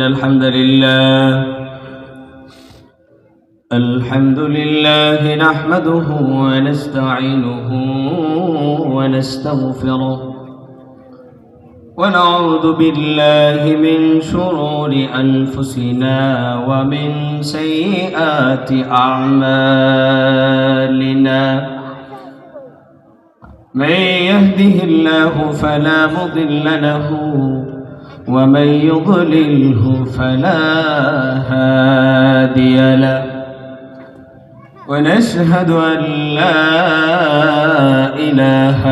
الحمد لله نحمده ونستعينه ونستغفره ونعوذ بالله من شرور أنفسنا ومن سيئات أعمالنا من يهده الله فلا مضل له ومن يضلله فلا هادي له ونشهد أن لا إله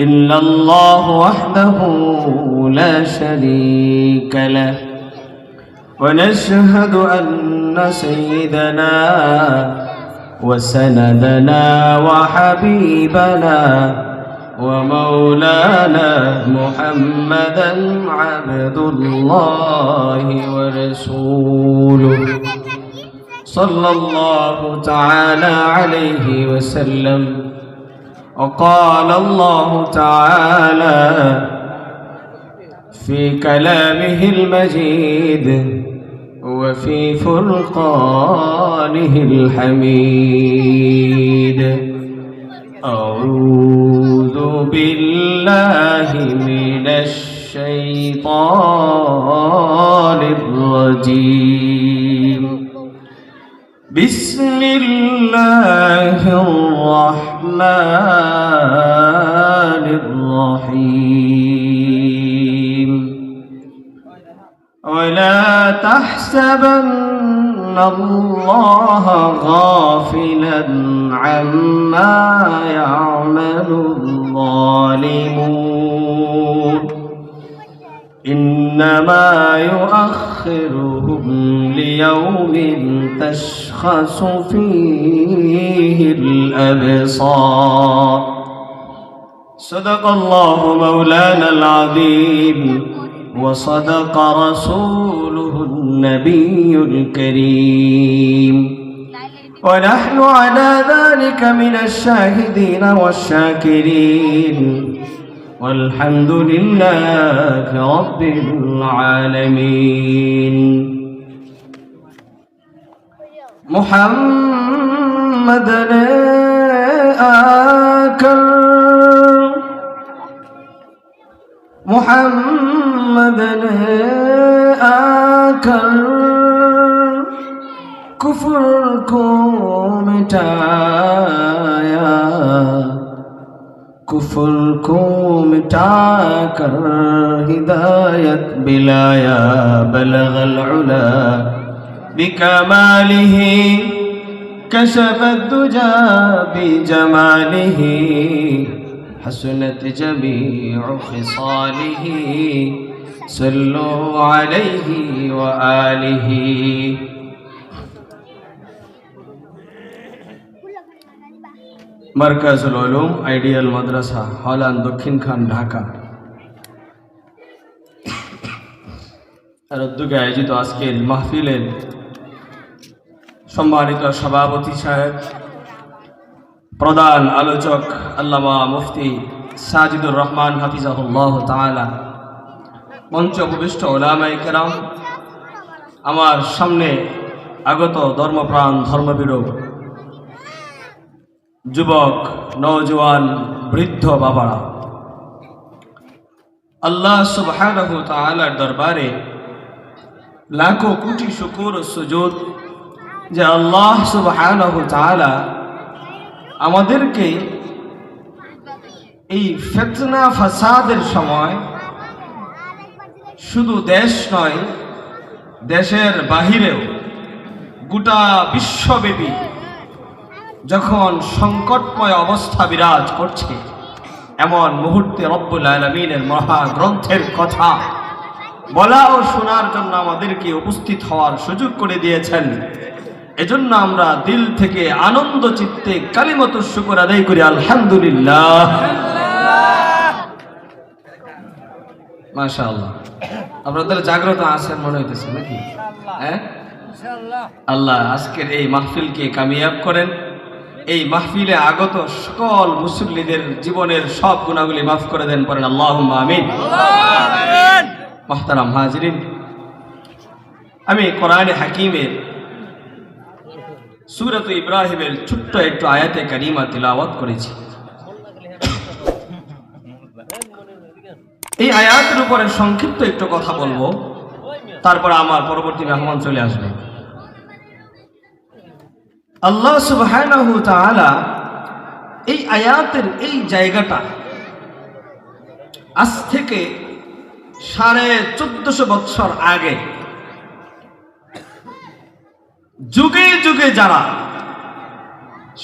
إلا الله وحده لا شريك له ونشهد أن سيدنا وسندنا وحبيبنا ومولانا محمدا عبد الله ورسوله صلى الله تعالى عليه وسلم. وقال الله تعالى في كلامه المجيد وفي فرقانه الحميد: أعوذ بالله من الشيطان الرجيم. بسم الله الرحمن الرحيم. ولا تحسبن الله غافلا عما يعمل الظالمون إنما يؤخرهم ليوم تشخص فيه الأبصار. صدق الله مولانا العظيم وصدق رسوله النبي الكريم ونحن على ذلك من الشاهدين والشاكرين والحمد لله رب العالمين. محمد آكل محمد آكل کفر کو مٹایا کفر کو مٹا کر ہدایت بلایا بلغ العلا بکمالہ کشف الدجى بجماله حسنت جميع خصاله صلوا عليه وآله. Markazul Uloom ideal মাদ্রাসা Haaland Dakshinkhan Dhaka এর উদ্যোগে আয়োজিত আজকের মাহফিলের সম্মানিত সভাপতি সাহেব, প্রধান আলোচক আল্লামা মুফতি সাজিদুর রহমান হাফিজাহুল্লাহ তাআলা, মঞ্চ উপবিষ্ট উলামায়ে কেরাম, আমার সামনে আগত ধর্মপ্রাণ ধর্মবিরো যুবক, নওজোয়ান, বৃদ্ধ বাবারা, আল্লাহ সুবহানাহু ওয়া তাআলার দরবারে লাখো কোটি শুকর ও সুজুদ যে আল্লাহ সুবহানাহু ওয়া তাআলা আমাদেরকে এই ফিতনা ফাসাদের সময় শুধু দেশ নয়, দেশের বাহিরেও গোটা বিশ্বব্যাপী যখন সংকটময় অবস্থা বিরাজ করছে, এমন মুহূর্তে রব্বুল আলামিনের মহা গ্রন্থের কথা বলা ও শোনার জন্য আমাদেরকে উপস্থিত হওয়ার সুযোগ করে দিয়েছেন। এজন্য আমরা দিল থেকে আনন্দ চিত্তে কালিমাতুশ শুকর আদায় করি, আলহামদুলিল্লাহ। মাশাআল্লাহ, আপনাদের জাগ্রত আছেন মনে হইতেছে নাকি? হ্যাঁ, আল্লাহ আজকের এই মাহফিলকে কামিয়াব করেন। এই মাহফিলে আগত সকল মুসল্লিদের জীবনের সব গুনাহগুলি মাফ করে দেন, পড়েন আল্লাহুম্মা আমিন। মুহতারাম হাজিরিন, আমি কোরআনে হাকিমের সূরাত ইব্রাহিমের ছোট্ট একটু আয়াতে কারিমা তিলাওয়াত করেছি। এই আয়াতের উপরে সংক্ষিপ্ত একটু কথা বলবো, তারপর আমার পরবর্তী মেহমান চলে আসবে। আল্লাহ সুবহানাহু ওয়া তাআলা এই আয়াতের এই জায়গাটা আজ থেকে 1450 বছর আগে যুগে যুগে যারা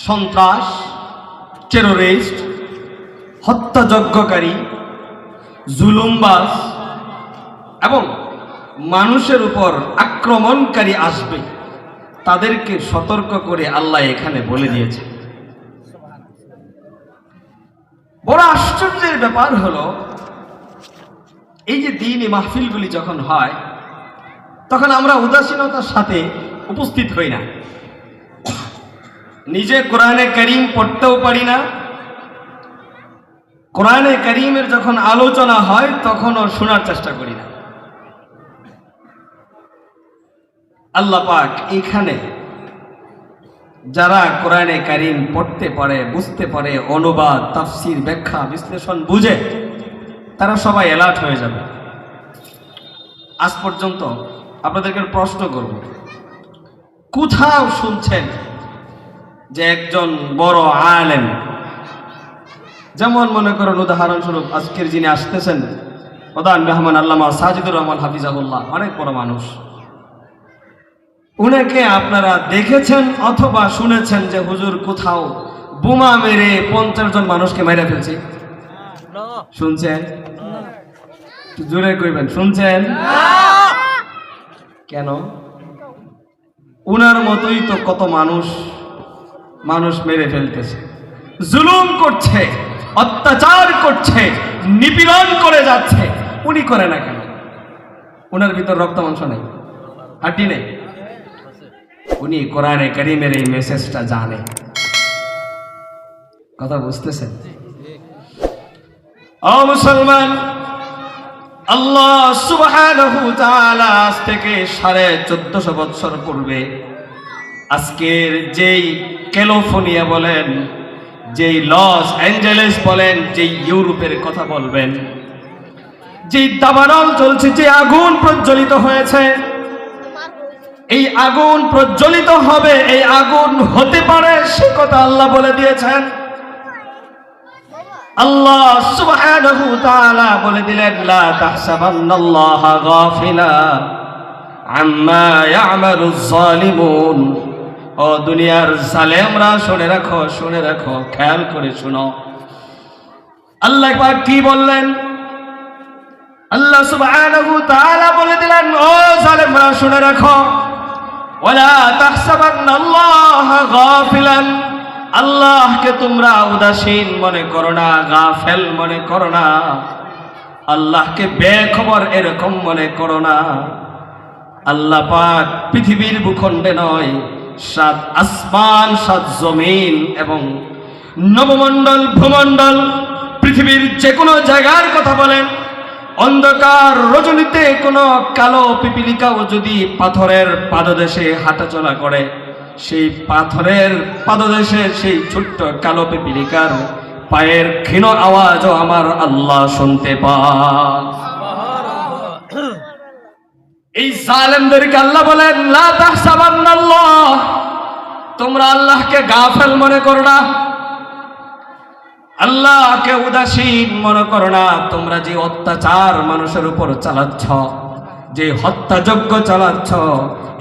সন্ত্রাস, টেরোরিস্ট, হত্যাযজ্ঞকারী, জুলুমবাজ এবং মানুষের উপর আক্রমণকারী আসবে, তাদেরকে সতর্ক করে আল্লাহ এখানে বলে দিয়েছে। বড় আশ্চর্যের ব্যাপার হলো, এই যে দ্বীনি মাহফিলগুলি যখন হয় তখন আমরা উদাসীনতার সাথে উপস্থিত হই না। নিজে কোরআনে কারীম পড়তেও পারি না, কোরআনে কারীমের যখন আলোচনা হয় তখনও শোনার চেষ্টা করি না। আল্লাহ পাক এখানে যারা কোরআনে কারীম পড়তে পারে, বুঝতে পারে, অনুবাদ, তাফসীর, ব্যাখ্যা, বিশ্লেষণ বুঝে, তারা সবাই অ্যালার্ট হয়ে যাবে। আজ পর্যন্ত আপনাদেরকে প্রশ্ন করব, কোথাও শুনছেন যে একজন বড় আলেম, যেমন মনে করেন উদাহরণস্বরূপ আজকের যিনি আসতেছেন প্রধান মেহমান আল্লামা সাজিদুর রহমান হাফিজাহুল্লাহ, অনেক বড় মানুষ, উনাকে আপনারা দেখেছেন অথবা শুনেছেন যে হুজুর কোথাও বোমা মেরে 50 জন মানুষকে মেরে ফেলছে? শুনছেন? জোরে কইবেন, শুনছেন? কেন? উনার মতোই তো কত মানুষ মেরে ফেলতেছে, জুলুম করছে, অত্যাচার করছে, নিপীড়ন করে যাচ্ছে। উনি করে না কেন? উনার ভিতর রক্ত মাংস নেই, হাড্ডি নেই। উনি কোরআনে কারীমের এই মেসেজটা জানে। কথা বুঝতেছেন? ও মুসলমান, আল্লাহ সুবহানাহু ওয়া তাআলা আজ থেকে 1450 বছর পূর্বে আজকের যেই ক্যালিফোর্নিয়া বলেন, যেই লস অ্যাঞ্জেলেস বলেন, যেই ইউরোপের কথা বলবেন, যেই দাবানল চলছে, যে আগুন প্রজ্বলিত হয়েছে, এই আগুন প্রজ্বলিত হবে, এই আগুন হতে পারে, সে কথা আল্লাহ বলে দিয়েছেন। আল্লাহ সুবহানাহু ওয়া তাআলা বলে দিলেন, লা তাহসাবান্নাল্লাহা গাফিলা আম্মা ইয়ামালুজ জালিমুন। ও দুনিয়ার জালেমরা শুনে রাখো, শুনে রাখো, খেয়াল করে শুনো। আল্লাহ পাক কি বললেন? আল্লাহ সুবহানাহু ওয়া তাআলা বলে দিলেন, ও জালেমরা শুনে রাখো, ওয়ালা তাহসাবান্নাল্লাহা গাফিলান, আল্লাহকে তোমরা উদাসীন মনে করো না, গাফেল মনে করো না, আল্লাহকে বেখবর এরকম মনে করো না। আল্লাহ পাক পৃথিবীর ভূখণ্ডে নয়, 7 আসমান, 7 জমিন এবং নবমণ্ডল, ভূমণ্ডল, পৃথিবীর যে কোনো জায়গার কথা বলেন, অন্ধকার রজনীতে কোনো কালো পিপিলিকাও যদি পাথরের পাদদেশে হাঁটাচলা করে, সেই পাথরের পাদদেশে সেই ছোট্ট কালো পিপিলিকার পায়ের ক্ষীণ আওয়াজও আমার আল্লাহ শুনতে পান। এই জালেমদেরকে আল্লাহ বলেন, লা তাহসাবান্নাল্লাহ, তোমরা আল্লাহকে গাফেল মনে করো না, আল্লাহকে উদাসীন মনে করো না। তোমরা যে অত্যাচার মানুষের উপর চালাচ্ছ, যে হত্যাযজ্ঞ চালাচ্ছ,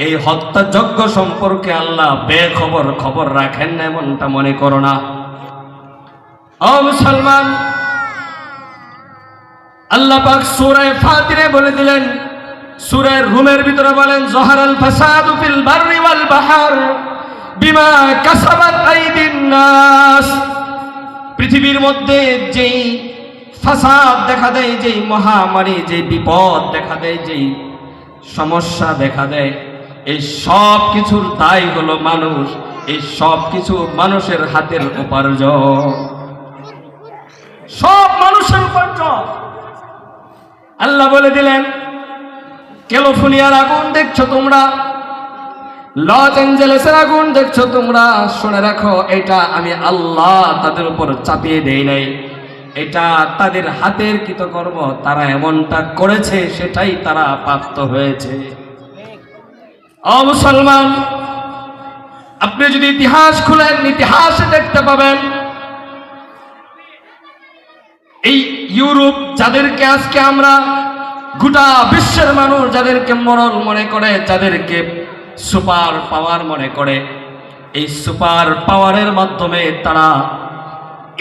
এই হত্যাযজ্ঞ সম্পর্কে আল্লাহ বেখবর, খবর রাখেন না, এমনটা মনে করো না। ও মুসলমান, আল্লাহ পাক সূরা ফাতিরে বলে দিলেন, সূরা রুমের ভিতরে বলেন, যহারাল ফাসাদু ফিল বাররি ওয়াল বাহর বিমা কাসাবাত আইদিন নাস। পৃথিবীর মধ্যে যেই ফাসাদ দেখা দেয়, যেই মহামারী, যেই বিপদ দেখা দেয়, যেই সমস্যা দেখা দেয়, এই সব কিছুর দায় হলো মানুষ। এই সব কিছু মানুষের হাতের উপার্জন, সব মানুষের উপার্জন। আল্লাহ বলে দিলেন, ক্যালিফোর্নিয়ার আগুন দেখছো তোমরা, লস অ্যাঞ্জেলেসের আগুন দেখছো তোমরা, শুনে রাখো এটা আমি আল্লাহ তাদের উপর চাপিয়ে দেই নাই, এটা তাদের হাতের কৃতকর্ম, তারা এমনটা করেছে সেটাই তারা প্রাপ্ত হয়েছে। ও মুসলমান, আপনি যদি ইতিহাস খুলেন ইতিহাসে দেখতে পাবেন এই ইউরোপ যাদেরকে আজকে আমরা গোটা বিশ্বের মানুষ যাদেরকে মরল মনে করে, যাদেরকে সুপার পাওয়ার মনে করে, এই সুপার পাওয়ারের মাধ্যমে তারা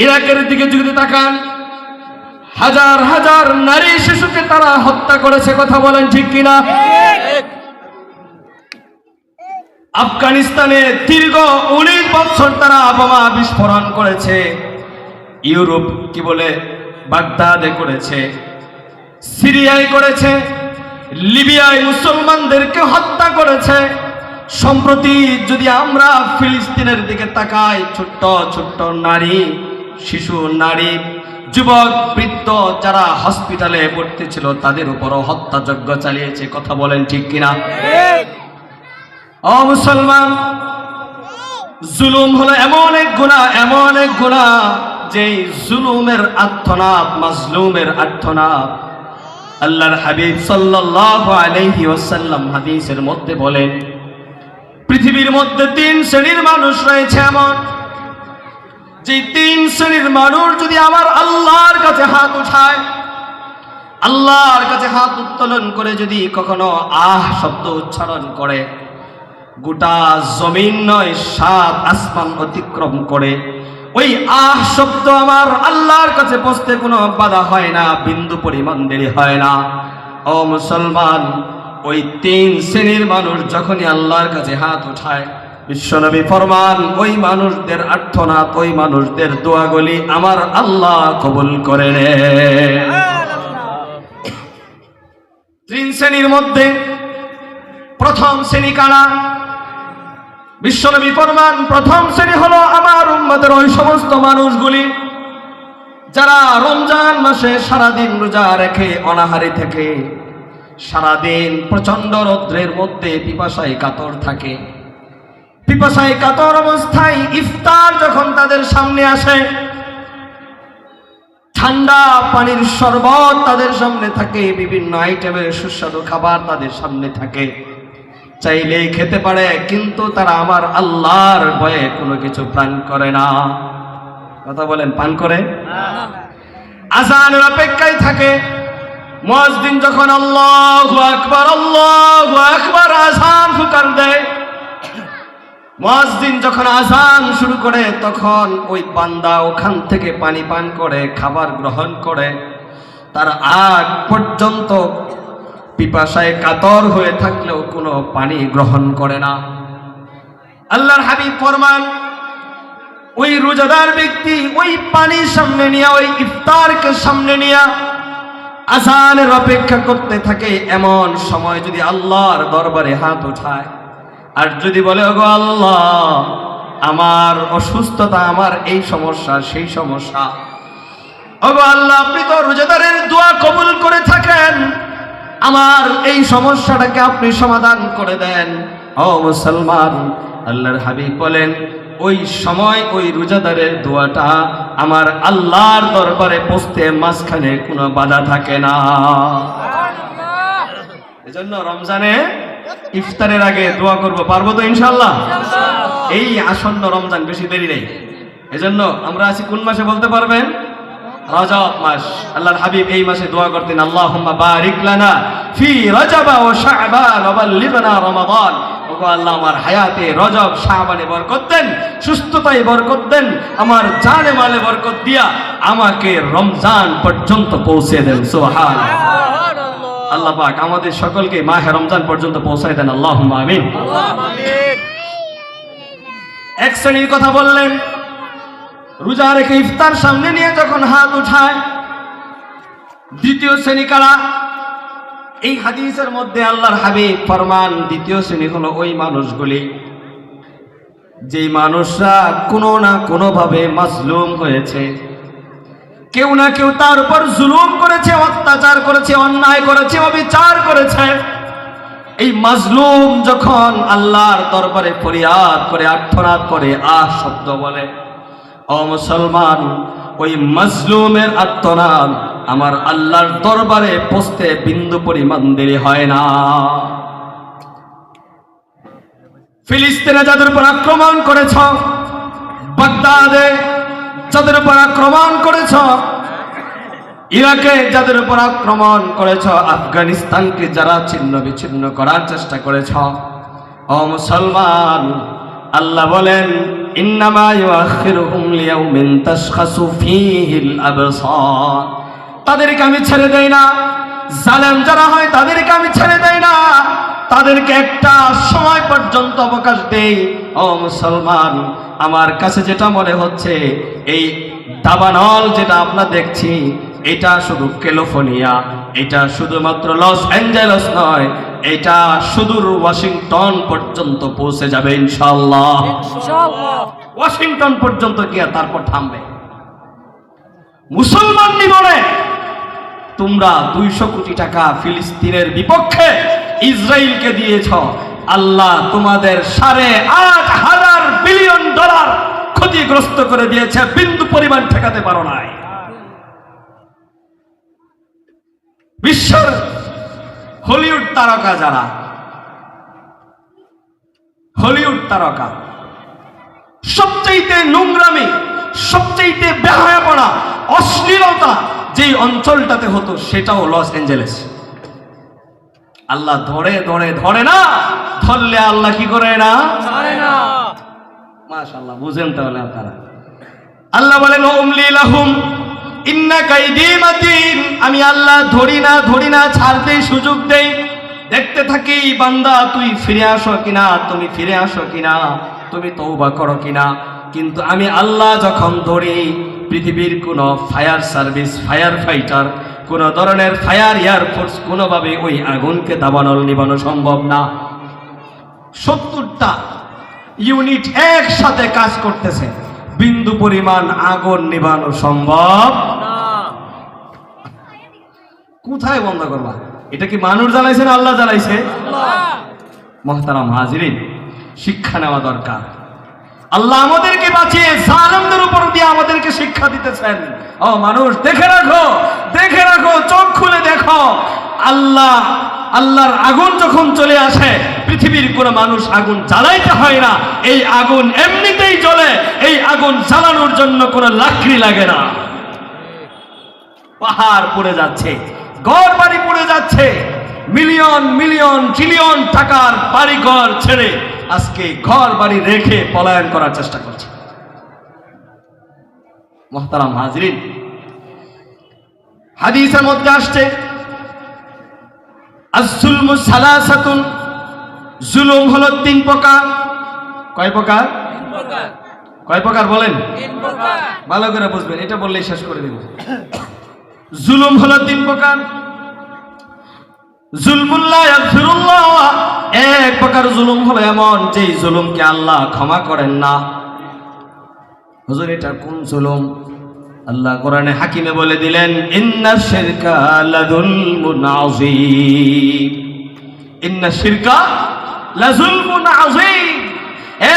ইরাকের দিকে যদি তাকান হাজার হাজার নারী শিশুকে তারা হত্যা করেছে। কথা বলেন ঠিক কিনা? আফগানিস্তানে দীর্ঘ 19 বছর তারা বোমা বিস্ফোরণ করেছে। ইউরোপ কি বলে বাগদাদে করেছে, সিরিয়ায় করেছে, লিবিয়ায় মুসলমানদেরকে হত্যা করেছে। সম্প্রতি যদি আমরা ফিলিস্তিনের দিকে তাকাই, ছোট্ট ছোট্ট নারী, শিশু, নারী, যুবক, বৃদ্ধ যারা হসপিটালে ভর্তি ছিল তাদের উপরও হত্যাযজ্ঞ চালিয়েছে। কথা বলেন ঠিক কিনা? ও মুসলমান, জুলুম হলো এমন এক গুনাহ, এমন এক গুনাহ যে জুলুমের আর্তনাদ, মাজলুমের আর্তনাদ আল্লাহর হাবিব সাল্লাল্লাহু আলাইহি ওয়াসাল্লাম হাদিসের মধ্যে বলেন, পৃথিবীর মধ্যে 3 শ্রেণীর মানুষ রয়েছে এমন, যে 3 শ্রেণীর মানুষ যদি আমার আল্লাহর কাছে হাত উঠায়, আল্লাহর কাছে হাত উত্তোলন করে যদি কখনো আহ শব্দ উচ্চারণ করে, গোটা জমিন নয় 7 আসমান অতিক্রম করে ওই আহ শব্দ আমার আল্লাহর কাছে পৌঁছতে কোনো বাধা হয় না, বিন্দু পরিমাণ দেরি হয় না। ও মুসলমান, ওই 3 শ্রেণীর মানুষ যখনই আল্লাহর কাছে হাত উঠায়, বিশ্বনবী ফরমান ওই মানুষদের আর্তনাদ, ওই মানুষদের দোয়াগুলি আমার আল্লাহ কবুল করে নেয়। 3 শ্রেণীর মধ্যে প্রথম শ্রেণী কারা? বিশ্বনবী ফরমান প্রথম শ্রেণী হলো আমার উম্মতের ওই সমস্ত মানুষগুলি যারা রমজান মাসে সারাদিন রোজা রেখে অনাহারী থেকে সারাদিন প্রচন্ড রৌদ্রের মধ্যে পিপাসায় কাতর থাকে। পিপাসায় কাতর অবস্থায় ইফতার যখন তাদের সামনে আসে, ঠান্ডা পানির শরবত তাদের সামনে থাকে, বিভিন্ন আইটেমের সুস্বাদু খাবার তাদের সামনে থাকে, চাইলেই খেতে পারে, কিন্তু তারা আমার আল্লাহর ভয়ে কোনো কিছু পান করে না। কথা বলেন, পান করে? আযানের অপেক্ষায় থাকে। মুয়াজ্জিন যখন আল্লাহু আকবার আযান ফুকার দেয়, মুয়াজ্জিন যখন আযান শুরু করে, তখন ওই বান্দা ওখান থেকে পানি পান করে, খাবার গ্রহণ করে, তার আগ পর্যন্ত পিপাসায় কাতর হয়ে থাকলেও কোনো পানি গ্রহণ করে না। আল্লাহর হাবিব ফরমান ওই রোজাদার ব্যক্তি ওই পানির সামনে নিয়ে, ওই ইফতারকে সামনে নিয়ে আযানের অপেক্ষা করতে থাকে। এমন সময় যদি আল্লাহর দরবারে হাত উঠায় আর যদি বলে, ওগো আল্লাহ, আমার অসুস্থতা, আমার এই সমস্যা, সেই সমস্যা, ওগো আল্লাহ, আপনি তো রোজাদারের দোয়া কবুল করে থাকেন, আমার এই সমস্যাটাকে আপনি সমাধান করে দেন। ও মুসলমান, আল্লাহর হাবিব বলেন ওই সময় ওই রোজাদারের দোয়াটা আমার আল্লাহর দরবারে পৌঁছতে মাঝখানে কোনো বাধা থাকে না। এজন্য রমজানে ইফতারের আগে দোয়া করব, পারবো তো ইনশাআল্লাহ? এই আসন্ন রমজান, বেশি দেরি নেই। এজন্য আমরা আছি কোন মাসে বলতে পারবেন? রজব মাস। আল্লাহর হাবিব এই মাসে দোয়া করতেন, আল্লাহুম্মা বারিক লানা ফি রজব ওয়া শাবান ওয়া বাল্লিগনা রমাদান। ওগো আল্লাহ, আমার হায়াতে রজব শাবানে বরকত দেন, সুস্থতায় বরকত দেন, আমার জানে মালে বরকত দিয়া আমাকে রমজান পর্যন্ত পৌঁছে দেন। সুবহানাল্লাহ। আল্লাহ পাক আমাদের সকলকে মাহে রমজান পর্যন্ত পৌঁছায় দেন। আল্লাহুম্মা আমিন। এক শ্রেণীর কথা বললেন, রোজা রেখে ইফতার সামনে নিয়ে যখন হাত উঠায়। দ্বিতীয় শ্রেণী কারা? এই হাদিসের মধ্যে আল্লাহর হাবিব ফরমান দ্বিতীয় শ্রেণী হলো ওই মানুষগুলি যেই মানুষরা কোনো না কোনো ভাবে মাজলুম হয়েছে, কেউ না কেউ তার উপর জুলুম করেছে, অত্যাচার করেছে, অন্যায় করেছে, অবিচার করেছে। এই মাজলুম যখন আল্লাহর দরবারে ফরিয়াদ করে, আর্তনাদ করে, আহ শব্দ বলে, ও মুসলমান, ওই মাজলুমের আর্তনাদ আমার আল্লাহর দরবারে পৌঁছতে বিন্দু পরিমাণ দেরি হয় না। ফিলিস্তিনে যাদের উপর আক্রমণ করেছ, বাগদাদে যাদের উপর আক্রমণ করেছ, ইরাকে যাদের উপর আক্রমণ করেছ, আফগানিস্তানকে যারা ছিন্ন বিচ্ছিন্ন করার চেষ্টা করেছ, ও মুসলমান, আল্লাহ বলেন ইন্নামা ইউআখিরুহুম লিয়াউমিন তাশখাসু ফীহিল আবসার। তাদেরকে আমি ছেড়ে দেই না, জালেম যারা হয় তাদেরকে আমি ছেড়ে দেই না, তাদেরকে একটা সময় পর্যন্ত অবকাশ দেই। ও মুসলমান, আমার কাছে যেটা মনে হচ্ছে, এই দাবানল যেটা আমরা দেখছি, এটা শুধু ক্যালিফোর্নিয়া, এটা শুধুমাত্র লস অ্যাঞ্জেলস নয়, এটা সুদূর ওয়াশিংটন পর্যন্ত পৌঁছে যাবে ইনশাআল্লাহ। ওয়াশিংটন পর্যন্ত গিয়ে তারপর থামবে। মুসলমান জীবনে তোমরা 200 কোটি টাকা ফিলিস্তিনের বিপক্ষে ইসরায়েলকে দিয়েছ, আল্লাহ তোমাদের $8,500 বিলিয়ন ক্ষতিগ্রস্ত করে দিয়েছে, বিন্দু পরিমাণ ঠেকাতে পারো নাই। বিশ্বের হলিউড তারকা যারা, হলিউড তারকা, সবচাইতে নোংরামি, সবচাইতে বেহায়াপনা, অশ্লীলতা যেই অঞ্চলটাতে হতো সেটাও লস অ্যাঞ্জেলেস। আল্লাহ ধরে ধরে ধরে না, ধরলে আল্লাহ কি করে না, মাশাআল্লাহ, বুঝেন তাহলে আপনারা। আল্লাহ বলেন উমলি লাহুম ইন্না কাইদি মাতিন, আমি আল্লাহ ধরি না, ছাড়তেই সুযোগ দেই, দেখতে থাকি বান্দা তুই ফিরে আসো কিনা, তুমি ফিরে আসো কিনা, তুমি তওবা করো কিনা। কিন্তু আমি আল্লাহ যখন ধরি, পৃথিবীর কোনো ফায়ার সার্ভিস, ফায়ার ফাইটার, কোন ধরনের ফায়ার এয়ারফোর্স কোনোভাবে ওই আগুনকে দাবানল নিবানো সম্ভব না। 70টা ইউনিট একসাথে কাজ করতেছে, বিন্দু পরিমাণ আগুন নিবানো সম্ভব না। কোথায় বন্ধ করবা? এটা কি মানুষ জ্বালাইছে না আল্লাহ জ্বালাইছে? মুহতারাম হাজিরিন, শিক্ষা নেওয়া দরকার। আল্লাহ আমাদেরকে বাঁচিয়ে জালেমদের উপর দিয়ে আমাদেরকে শিক্ষা দিতেছেন। ও মানুষ, দেখে রাখো, চোখ খুলে দেখো, আল্লাহর আগুন যখন চলে আসে, পৃথিবীর কোনো মানুষ আগুন জ্বালাইতে হয় না, এই আগুন এমনিতেই জ্বলে। এই আগুন জ্বালানোর জন্য কোনো লাকড়ি লাগে না। পাহাড় পড়ে যাচ্ছে, ঘর বাড়ি পড়ে যাচ্ছে, মিলিয়ন মিলিয়ন ট্রিলিয়ন টাকার বাড়িঘর ছেড়ে আজকে ঘর বাড়ি রেখে পলায়ন করার চেষ্টা করছে। মুহতারাম হাজিরিন, হাদিসের মধ্যে আসছে আজ-জুলমু সালাসাতুন, জুলুম হলো 3 প্রকার। কয় প্রকার? কয় প্রকার বলেন? 3 প্রকার। ভালো করে বুঝবেন, এটা বললেই শেষ করে দেব। জুলুম হলো 3 প্রকার। জুলমুল লা ইয়াগফিরুল্লাহ, এক প্রকার জুলুম হলো এমন যেই জুলুমকে আল্লাহ ক্ষমা করেন না। হুজুর, এটা কোন জুলুম? আল্লাহ কোরআনে হাকিমে বলে দিলেন ইন্নাশ শিরকা লাযুলমুন আযীম। ইন্নাশ শিরকা লাযুলমুন আযীম।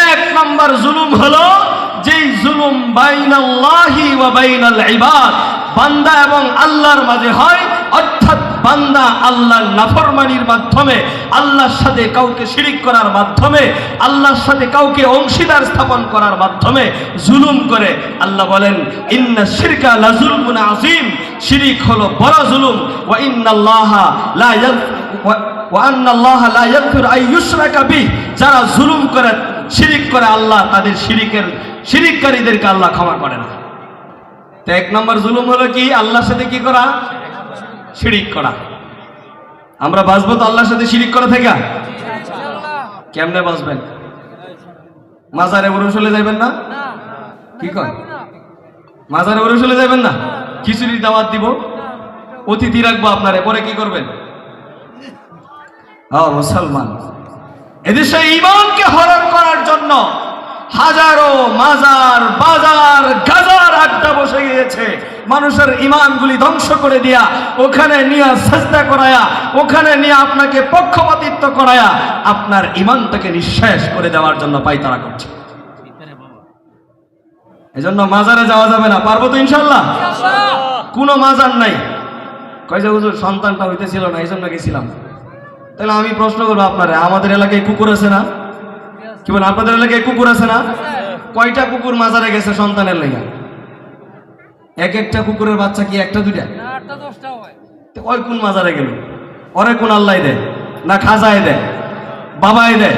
1 নম্বর জুলুম হলো যেই জুলুম বাইনাল্লাহি ওয়া বাইনাল ইবাদ, বান্দা এবং আল্লাহর মাঝে হয়, অর্থাৎ বান্দা আল্লাহর নাফরমানির মাধ্যমে, আল্লাহর সাথে কাউকে শিরিক করার মাধ্যমে, আল্লাহর সাথে কাউকে অংশীদার স্থাপন করার মাধ্যমে জুলুম করে। আল্লাহ বলেন ইন্নাশ শিরকা লাযুলমুন আযীম, শিরিক হলো বড় জুলুম। ওয়া ইন্নাল্লাহা লা ইয়াগফিরু আন ইউশরাকা বিহি, যারা জুলুম করে, শিরিক করে, আল্লাহ তাদের শিরিককারীদেরকে আল্লাহ ক্ষমা করে না। তো 1 নম্বর জুলুম হলো কি? আল্লাহর সাথে কি করা? শিরিক করা। আমরা বাঁচবো তো আল্লাহর সাথে শিরিক করা থেকে? কেমনে বাঁচবেন? মাজারে উরুসলে যাবেন না? কি কয়? মাজারে উরুসলে যাবেন না? খিচুড়ির দাওয়াত দিব, অতিথি রাখবো আপনারে, পরে কি করবেন? মুসলমান, এদেশে ঈমানকে হরণ করার জন্য হাজারো মাজার, বাজার, গাজার আড্ডা বসে গিয়েছে। মানুষের ঈমানগুলি ধ্বংস করে দিয়া ওখানে নিয়ে সাজদা করায়া, ওখানে নিয়ে আপনাকে পক্ষপাতিত্ব করায়া আপনার ঈমানটাকে নিঃশেষ করে দেওয়ার জন্য পায়তারা করছে। এজন্য মাজারে যাওয়া যাবে না। পারবো তো ইনশাআল্লাহ? কোনো মাজার নাই। কয় যে হুজুর সন্তানটা হইতেছিল না, এই জন্য গেছিলাম। তাহলে আমি প্রশ্ন করবো আপনারা, আমাদের এলাকায় কুকুর আছে না? কি বলেন, আপনাদের এলাকায় কুকুর আছে না? কয়টা কুকুর মাজারে গেছে সন্তানের লেগে? এক একটা কুকুরের বাচ্চা কি একটা দুইটা? ওই কোন মাজারে গেল? ওরে কোন আল্লাহ দেয় না খাজায় দেয়, বাবাই দেয়?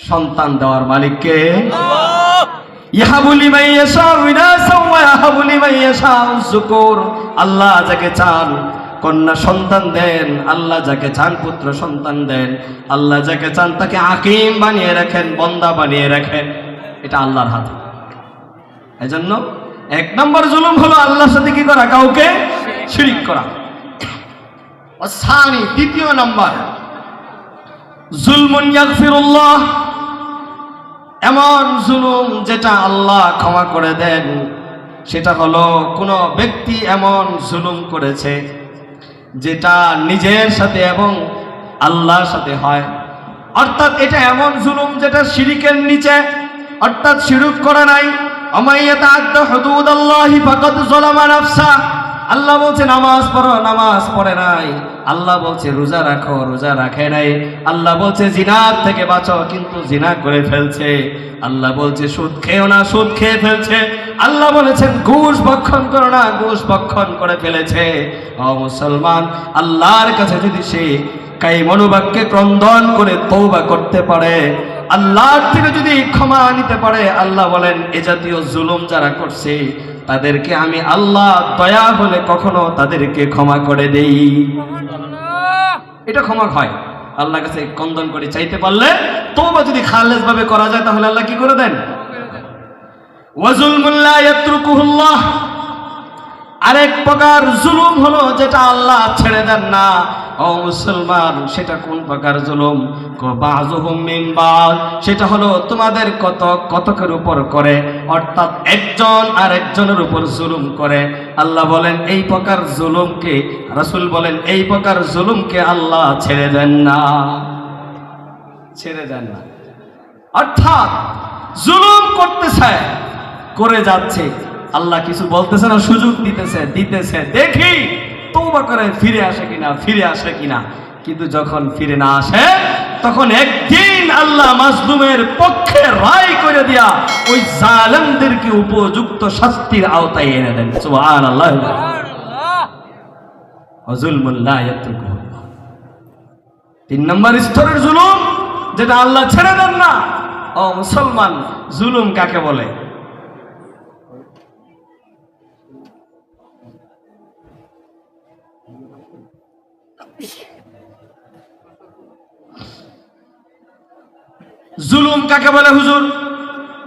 সন্তান দেওয়ার মালিককে আল্লাহ যাকে চান কন্যা সন্তান দেন, আল্লাহ যাকে চান পুত্র সন্তান দেন, আল্লাহ যাকে চান তাকে হাকিম বানিয়ে রাখেন, বন্দা বানিয়ে রাখেন। এটা আল্লাহর হাতে। এজন্য এক নম্বর জুলুম হলো আল্লাহর সাথে কি করা? কাউকে শিরিক করা। ওয়াসানি, দ্বিতীয় নম্বর জুলমুন ইয়াগফিরুল্লাহ, এমন জুলুম যেটা আল্লাহ ক্ষমা করে দেন। সেটা হলো কোনো ব্যক্তি এমন জুলুম করেছে যেটা নিজের সাথে এবং আল্লাহর সাথে হয়, অর্থাৎ এটা এমন জুলুম যেটা শিরিকের নিচে, অর্থাৎ শিরক করা নাই। আমাইয়াতাআদ্দা হুদুদাল্লাহি ফাকাদ যালামা নাফসা। আল্লাহ বলছে নামাজ পড়ো, নামাজ পড়ে নাই। আল্লাহ বলছে রোজা রাখো, রোজা রাখে নাই। আল্লাহ বলছে জিনার থেকে বাঁচো, কিন্তু জিনা করে ফেলছে। আল্লাহ বলছে সুদ খেও না, সুদ খেয়ে ফেলছে। আল্লাহ বলেছেন ঘুষ ভক্ষণ করো না, ঘুষ ভক্ষণ করে ফেলেছে। ও মুসলমান, আল্লাহর কাছে যদি সে মনোবাক্যে ক্রন্দন করে তওবা করতে পারে, আল্লাহর থেকে যদি ক্ষমা নিতে পারে, আল্লাহ বলেন এ জাতীয় জুলুম যারা করছে তাদেরকে আমি আল্লাহ দয়া হলে কখনো তাদেরকে ক্ষমা করে দেই। এটা ক্ষমা হয় আল্লাহর কাছে ক্রন্দন করে চাইতে পারলে। তওবা যদি খালেস ভাবে করা যায় তাহলে আল্লাহ কি করে দেন? ওয়াজুলমুন লা ইয়াতরুকুহুল্লাহ, আরেক প্রকার জুলুম হলো যেটা আল্লাহ ছেড়ে দেন না। ও মুসলমান, সেটা কোন প্রকার জুলুম? বাযুহুম মিন বায, সেটা হলো তোমাদের কতকের উপর করে, অর্থাৎ একজন আর একজনের উপর জুলুম করে। আল্লাহ বলেন এই প্রকার জুলুমকে, রাসূল বলেন এই প্রকার জুলুমকে আল্লাহ ছেড়ে দেন না, ছেড়ে দেন না। অর্থাৎ জুলুম করতেছে, করে যাচ্ছে, আল্লাহ কিছু বলতেছে না, সুযোগ দিতেছে দেখি তওবা করে ফিরে আসে কিনা, ফিরে আসে কিনা। কিন্তু যখন ফিরে না আসে তখন একদিন আল্লাহ মাজলুমের পক্ষে রায় করে দিয়া ওই জালেমদেরকে উপযুক্ত শাস্তির আওতায় এনে দেন। সুবহানাল্লাহ। ওয়াজুলমুন লা ইয়াতরুকুহুল্লাহ, 3 নম্বর স্তরের জুলুম যেটা আল্লাহ ছেড়ে দেন না। ও মুসলমান, জুলুম কাকে বলে? জুলুম কাকে বলে হুজুর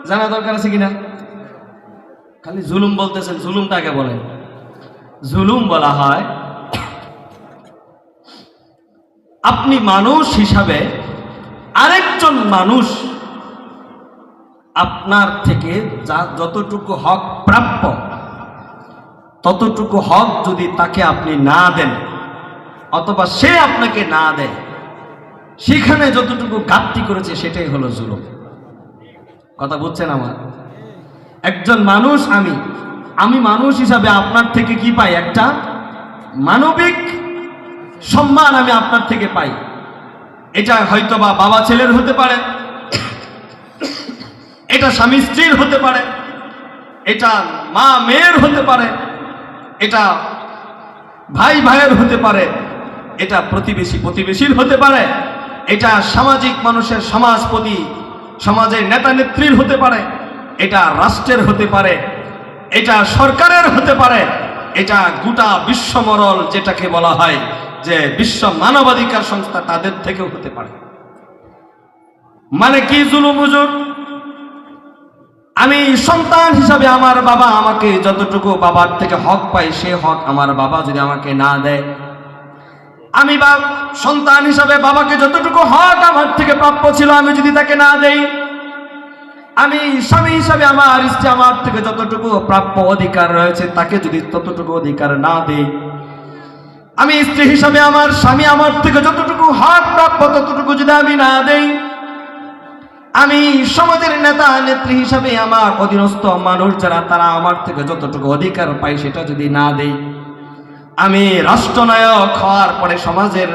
জানা দরকার আছে কিনা? খালি জুলুম বলতেছেন, জুলুম কাকে বলে? জুলুম বলা হয় আপনি মানুষ হিসাবে আরেকজন মানুষ আপনার থেকে যতটুকু হক প্রাপ্য ততটুকু হক যদি তাকে আপনি না দেন, অথবা সে আপনাকে না দেয়, সেখানে যতটুকু ঘাটতি করেছে সেটাই হলো জুলুম। কথা বুঝছেন আমার? একজন মানুষ, আমি মানুষ হিসাবে আপনার থেকে কি পাই? একটা মানবিক সম্মান আমি আপনার থেকে পাই। এটা হয়তো বা বাবা ছেলের হতে পারে, এটা স্বামী স্ত্রীর হতে পারে, এটা মা মেয়ের হতে পারে, এটা ভাই ভাইয়ের হতে পারে, এটা প্রতিবেশীর হতে পারে, এটা সামাজিক মানুষের সমাজপতি সমাজের নেতা নেত্রীর হতে পারে, এটা রাষ্ট্রের হতে পারে, এটা সরকারের হতে পারে, এটা গোটা বিশ্বমরল যেটাকে বলা হয় যে বিশ্ব মানবাধিকার সংস্থা তাদের থেকেও হতে পারে। মানে কি জুলুম হুজুর? আমি সন্তান হিসাবে আমার বাবা আমাকে যতটুকু বাবার থেকে হক পাই সে হক আমার বাবা যদি আমাকে না দেয়, আমি সন্তান হিসাবে বাবাকে যতটুকু হক আমার থেকে প্রাপ্য ছিল আমি যদি তাকে না দেই, আমি স্বামী হিসাবে আমার স্ত্রী আমার থেকে যতটুকু প্রাপ্য অধিকার রয়েছে তাকে যদি ততটুকু অধিকার না দেই, আমি স্ত্রী হিসাবে আমার স্বামী আমার থেকে যতটুকু হক প্রাপ্য ততটুকু যদি আমি না দেই, আমি সমাজের নেতা নেত্রী হিসাবে আমার অধীনস্থ মানুষ যারা তারা আমার থেকে যতটুকু অধিকার পাই সেটা যদি না দেই, আমি রাষ্ট্রনায়ক হওয়ার পরে সমাজের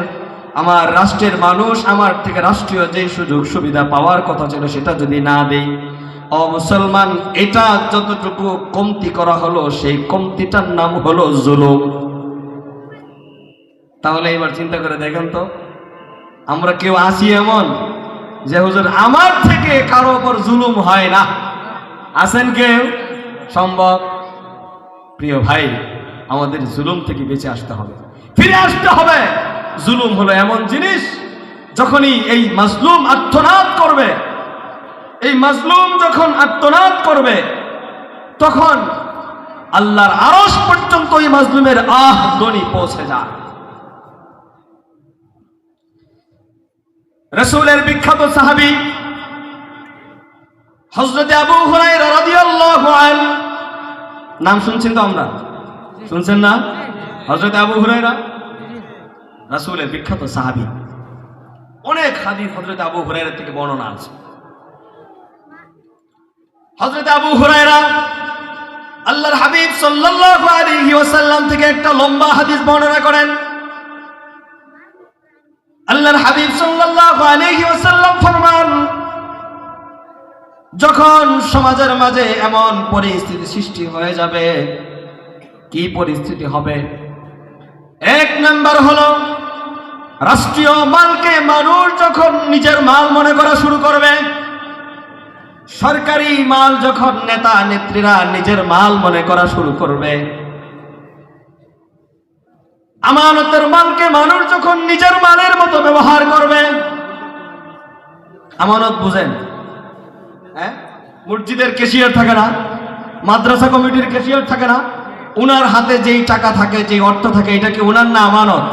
আমার রাষ্ট্রের মানুষ আমার থেকে রাষ্ট্রীয় যে সুযোগ সুবিধা পাওয়ার কথা ছিল সেটা যদি না দেই, ও মুসলমান, এটা যতটুকু কমতি করা হলো সেই কমতিটার নাম হলো জুলুম। তাহলে এবার চিন্তা করে দেখেন তো, আমরা কেউ আছি এমন যে হুজুর আমার থেকে কারো উপর জুলুম হয় না? আছেন কেউ? সম্ভব? প্রিয় ভাই, আমাদের জুলুম থেকে বেঁচে আসতে হবে, ফিরে আসতে হবে। জুলুম হলো এমন জিনিস, যখনই এই মাজলুম আত্মনাদ করবে, এই মাজলুম যখন আত্মনাদ করবে তখন আল্লাহর আরশ পর্যন্ত এই মাজলুমের আহ ধ্বনি পৌঁছে যায়। রাসূলের বিখ্যাত সাহাবী হযরত আবু হুরায়রা রাদিয়াল্লাহু আনহু, নাম শুনছেন তো? আমরা শুনছেন না? হযরত আবু হুরায়রা রাসূলের বিখ্যাত সাহাবী, অনেক হাদিস হযরত আবু হুরায়রা থেকে বর্ণনা আছে। হযরত আবু হুরায়রা আল্লাহর হাবিব সাল্লাল্লাহু আলাইহি ওয়াসাল্লাম থেকে একটা লম্বা হাদিস বর্ণনা করেন। আল্লাহর হাবিব সাল্লাল্লাহু আলাইহি ওয়াসাল্লাম ফরমান, যখন সমাজের মাঝে এমন পরিস্থিতি সৃষ্টি হয়ে যাবে, কি পরিস্থিতি হবে? এক নাম্বার হলো, রাষ্ট্রীয় মালকে মানুষ যখন নিজের মাল মনে করা শুরু করবে, সরকারি মাল যখন নেতা নেত্রীরা নিজের মাল মনে করা শুরু করবে, আমানতের মালকে মানুষ যখন নিজের মালের মতো ব্যবহার করবে। আমানত বুঝেন? হ্যাঁ, মসজিদের ক্যাশিয়ার থাকে না, মাদ্রাসা কমিটির ক্যাশিয়ার থাকে না, উনার হাতে যেই টাকা থাকে, যেই অর্থ থাকে, এটা কি উনার না আমানত?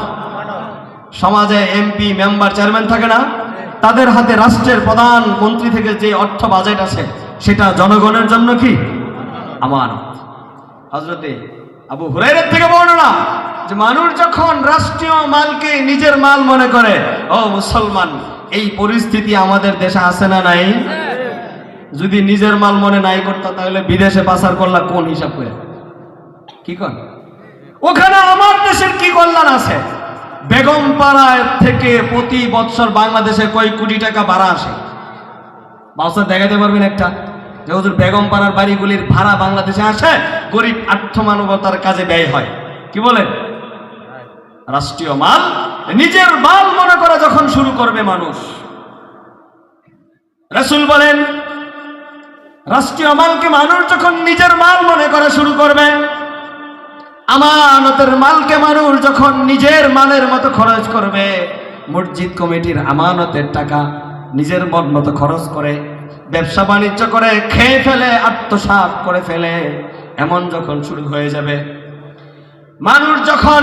সমাজে এমপি মেম্বার চেয়ারম্যান থাকে না, তাদের হাতে রাষ্ট্রের প্রধানমন্ত্রী থেকে যে অর্থ বাজেট আছে সেটা জনগণের জন্য কি আমানত। হযরতে আবু হুরায়রা থেকে বর্ণনা যে মানুষ যখন রাষ্ট্রীয় মালকে নিজের মাল মনে করে, ও মুসলমান, এই পরিস্থিতি আমাদের দেশে আছে না নাই? যদি নিজের মাল মনে নাই করতো তাহলে বিদেশে পাচার করলা কোন হিসাব করে? কি কর? ওখানে আমার দেশের কি কল্যাণ আছে? বেগম পাড়ায় থেকে প্রতি বছর বাংলাদেশে কয় কোটি টাকা ভাড়া আসে? বাউসার দেখাতে পারবেন একটা যে হুজুর বেগম পাড়ার বাড়িগুলির ভাড়া বাংলাদেশে আসে, গরিব আর্থমানবতার কাজে ব্যয় হয়? কি বলেন? রাষ্ট্রীয় মাল নিজের মাল মনে করা যখন শুরু করবে মানুষ, রাসূল বলেন, রাষ্ট্রীয় মালকে মানুষ যখন নিজের মাল মনে করা শুরু করবে, আমানতের মালকে মানুষ যখন নিজের মালের মতো খরচ করবে, মসজিদ কমিটির আমানতের টাকা নিজের মন মতো খরচ করে, ব্যবসা বাণিজ্য করে খেয়ে ফেলে, আত্মসাৎ করে ফেলে, এমন যখন শুরু হয়ে যাবে, মানুষ যখন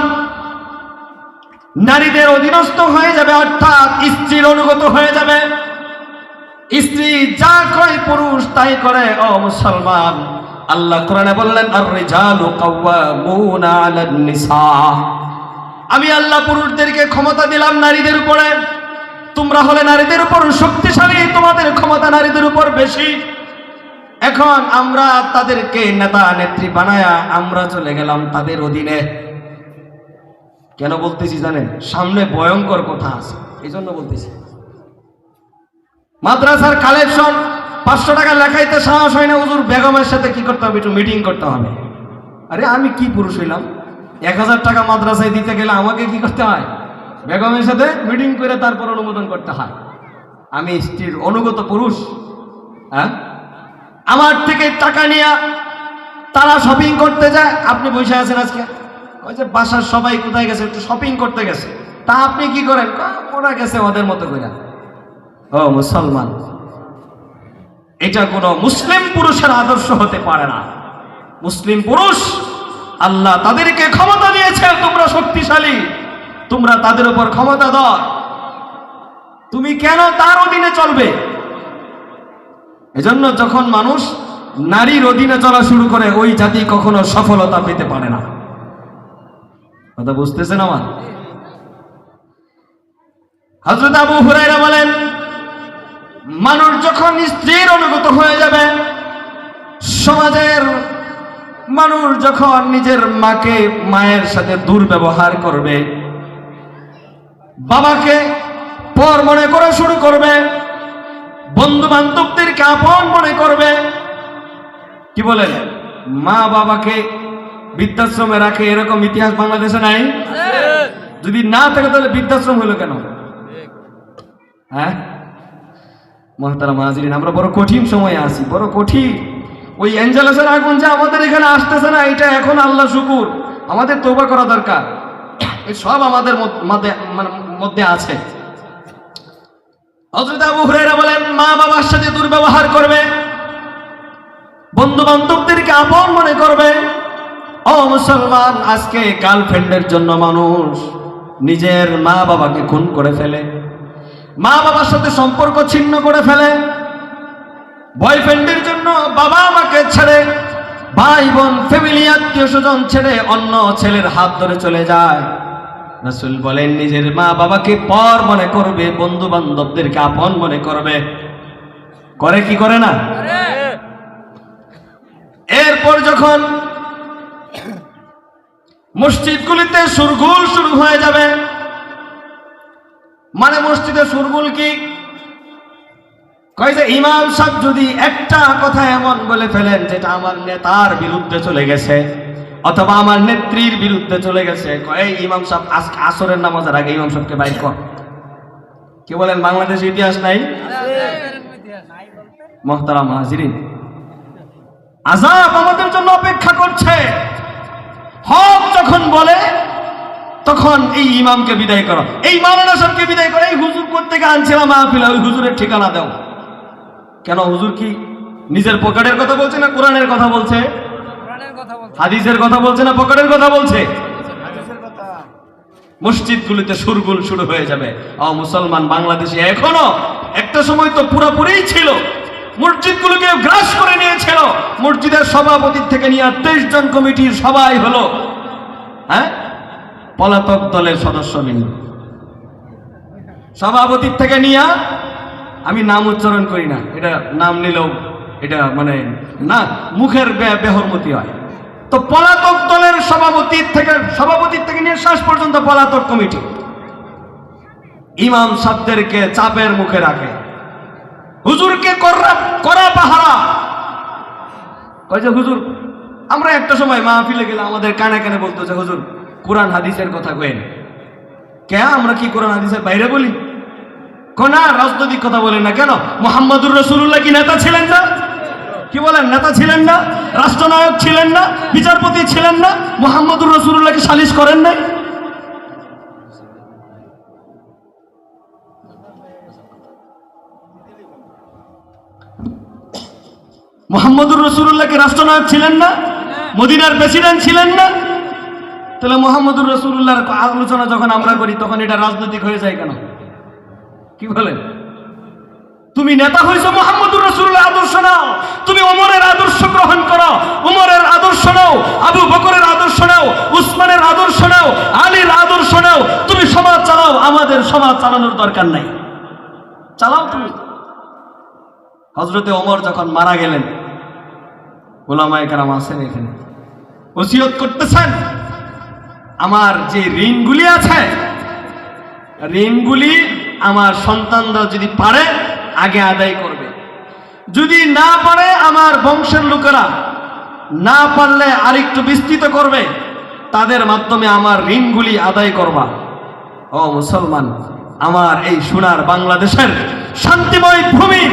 নারীদের অধীনস্থ হয়ে যাবে, অর্থাৎ স্ত্রীর অনুগত হয়ে যাবে, স্ত্রী যা কয় পুরুষ তাই করে, ও মুসলমান, আল্লাহ কোরআনে বললেন, আর-রিজালু কাওয়ামুনা আলান নিসা, আমি আল্লাহ পুরুষদেরকে ক্ষমতা দিলাম নারীদের উপরে, তোমরা হলে নারীদের উপর শক্তিশালী, তোমাদের ক্ষমতা নারীদের উপর বেশি। এখন আমরা তাদেরকে নেতা নেত্রী বানায়া আমরা চলে গেলাম তাদের অধীনে। কেন বলতেছি জানেন? সামনে ভয়ঙ্কর কথা আছে, এই জন্য বলতেছি। মাদ্রাসার কালেকশন 500 টাকা লেখাইতে সাহস হয় না, হুজুর বেগমের সাথে কি করতে হবে? একটু মিটিং করতে হবে। আরে আমি কি পুরুষ হইলাম? 1000 টাকা মাদ্রাসায় দিতে গেলে আমাকে কি করতে হয়? বেগমের সাথে মিটিং করে তারপর অনুমোদন করতে হয়। আমি স্ত্রীর অনুগত পুরুষ? হ্যাঁ, আমার থেকে টাকা নিয়ে তারা শপিং করতে যায়, আপনি বসে আছেন আজকে, ওই যে বাসার সবাই কোথায় গেছে? একটু শপিং করতে গেছে, তা আপনি কি করেন? ওরা গেছে ওদের মতো করে। ও মুসলমান, এটা কোনো মুসলিম পুরুষের আদর্শ হতে পারে না। মুসলিম পুরুষ, আল্লাহ তাদেরকে ক্ষমতা দিয়েছে, তোমরা শক্তিশালী, তোমরা তাদের উপর ক্ষমতা দাও, তুমি কেন তার অধীনে চলবে? এজন্য যখন মানুষ নারীর অধীনে চলা শুরু করে ওই জাতি কখনো সফলতা পেতে পারে না। কথা বুঝতেছেন আমার? হযরত আবু হুরায়রা বলেন, মানুষ যখন স্ত্রীর অনুগত হয়ে যাবে, সমাজের মানুষ যখন নিজের মায়ের সাথে দুর্ব্যবহার করবে, বাবাকে পর মনে করা শুরু করবে, বন্ধু বান্ধবদেরকে আপন মনে করবে। কি বলেন? মা বাবাকে বৃদ্ধাশ্রমে রাখে, এরকম ইতিহাস বাংলাদেশে নাই? যদি না থাকে তাহলে বৃদ্ধাশ্রম হলো কেন? হ্যাঁ মুহতারাম হাজিরিন, আমরা বড় কঠিন সময়ে আছি, বড় কঠিন। ওই এঞ্জেলাসের আগুন যে আমাদের এখানে আসতেছে না, এটা এখন আল্লাহ শুকুর, আমাদের তওবা করা দরকার। এই সব আমাদের মধ্যে আছে। হযরত আবু হুরায়রা বলেন, মা বাবার সাথে দুর্ব্যবহার করবে, বন্ধু বান্ধবদেরকে আপন মনে করবে। ও মুসলমান, আজকে গার্লফ্রেন্ডের জন্য মানুষ নিজের মা বাবাকে খুন করে ফেলে, মা বাবার সাথে সম্পর্ক ছিন্ন করে ফেলে। বয়ফ্রেন্ডের জন্য বাবা মাকে ছেড়ে, ভাই বোন ফ্যামিলি আত্মীয় স্বজন ছেড়ে অন্য ছেলের হাত ধরে চলে যায়। রাসূল বলেন, নিজের মা বাবাকে পর মনে করবে, বন্ধু বান্ধবদেরকে আপন মনে করবে। করে কি করে না? এরপর যখন মসজিদগুলিতে শোরগোল শুরু হয়ে যাবে, মানে মসজিদে শোরগোল কি? কয় যে ইমাম সাহেব যদি একটা কথা এমন বলে ফেলেন যেটা আমার নেতার বিরুদ্ধে চলে গেছে অথবা আমার নেত্রীর বিরুদ্ধে চলে গেছে, কয় ইমাম সাহেব আজকে আসরের নামাজের আগে ইমাম সাহেবকে বাইর কর। কি বলেন? বাংলাদেশের ইতিহাস নাই? মুহতারাম হাজিরিন, আযাব আমাদের জন্য অপেক্ষা করছে। হক যখন বলে তখন এই ইমামকে বিদায় করো, এই মাওলানা সাহেবকে বিদায় করো, এই হুজুর কোত্থেকে আনছিলাম মাহফিলে, ওই হুজুরের ঠিকানা দাও। কেন? হুজুর কি নিজের পকেটের কথা বলছে না কোরআনের কথা বলছে? হাদিসের কথা বলছে না পকেটের কথা বলছে? মসজিদগুলিতে শোরগোল শুরু হয়ে যাবে। মুসলমান বাংলাদেশে এখনো, একটা সময় তো পুরোপুরি ছিল, মসজিদগুলোকে গ্রাস করে নিয়েছিল। মসজিদের সভাপতির থেকে নিয়ে 23 জন কমিটির সবাই হলো পলাতক দলের সদস্যবৃন্দ। সভাপতির থেকে নিয়ে, আমি নাম উচ্চারণ করি না, এটা নাম নিলেও এটা মানে না, মুখের বেহরমতি হয়। তো পলাতক দলের সভাপতির থেকে নিয়ে শেষ পর্যন্ত পলাতক কমিটি ইমাম সাহেবদেরকে চাপের মুখে রাখে, হুজুরকে করা পাহারা। কয় যে হুজুর, আমরা একটা সময় মাহফিলে গেলে আমাদের কানে কানে বলতো যে হুজুর কোরআন হাদিসের কথা কইেন। কে আমরা কি কোরআন হাদিসের বাইরে বলি? কোনা রাজনৈতিক কথা বলেন না কেন? মুহাম্মদুর রাসূলুল্লাহ কি নেতা ছিলেন না? কি বলেন? নেতা ছিলেন না? রাষ্ট্রনায়ক ছিলেন না? বিচারপতি ছিলেন না? মুহাম্মদুর রাসূলুল্লাহ কি সালিশ করেন নাই? মুহাম্মদুর রাসূলুল্লাহ কি রাষ্ট্রনায়ক ছিলেন না? মদিনার প্রেসিডেন্ট ছিলেন না? তাহলে মুহাম্মদুর রাসূলুল্লাহর আলোচনা যখন আমরা করি তখন এটা রাজনৈতিক হয়ে যায় কেন? কি বলেন? তুমি নেতা হয়েছো, মুহাম্মদুর রাসূলুল্লাহ আদর্শ নাও, তুমি ওমরের আদর্শ গ্রহণ করো, ওমরের আদর্শ নাও, আবু বকরের আদর্শ নাও, উসমানের আদর্শ নাও, আলীর আদর্শ নাও, তুমি সমাজ চালাও। আমাদের সমাজ চালানোর দরকার নাই, চালাও তুমি। হযরতে ওমর যখন মারা গেলেন, উলামায়ে কেরাম আছেন এখানে, ওসিয়ত করতেছেন, আমার যে ঋণগুলি আছে, ঋণগুলি আমার সন্তানরা যদি পারে আগে আদায় করবে, যদি না পারে আমার বংশের লোকেরা, না পারলে আরেকটু বিস্তৃত করবে, তাদের মাধ্যমে আমার ঋণগুলি আদায় করবা। ও মুসলমান, আমার এই সোনার বাংলাদেশের শান্তিময় ভূমি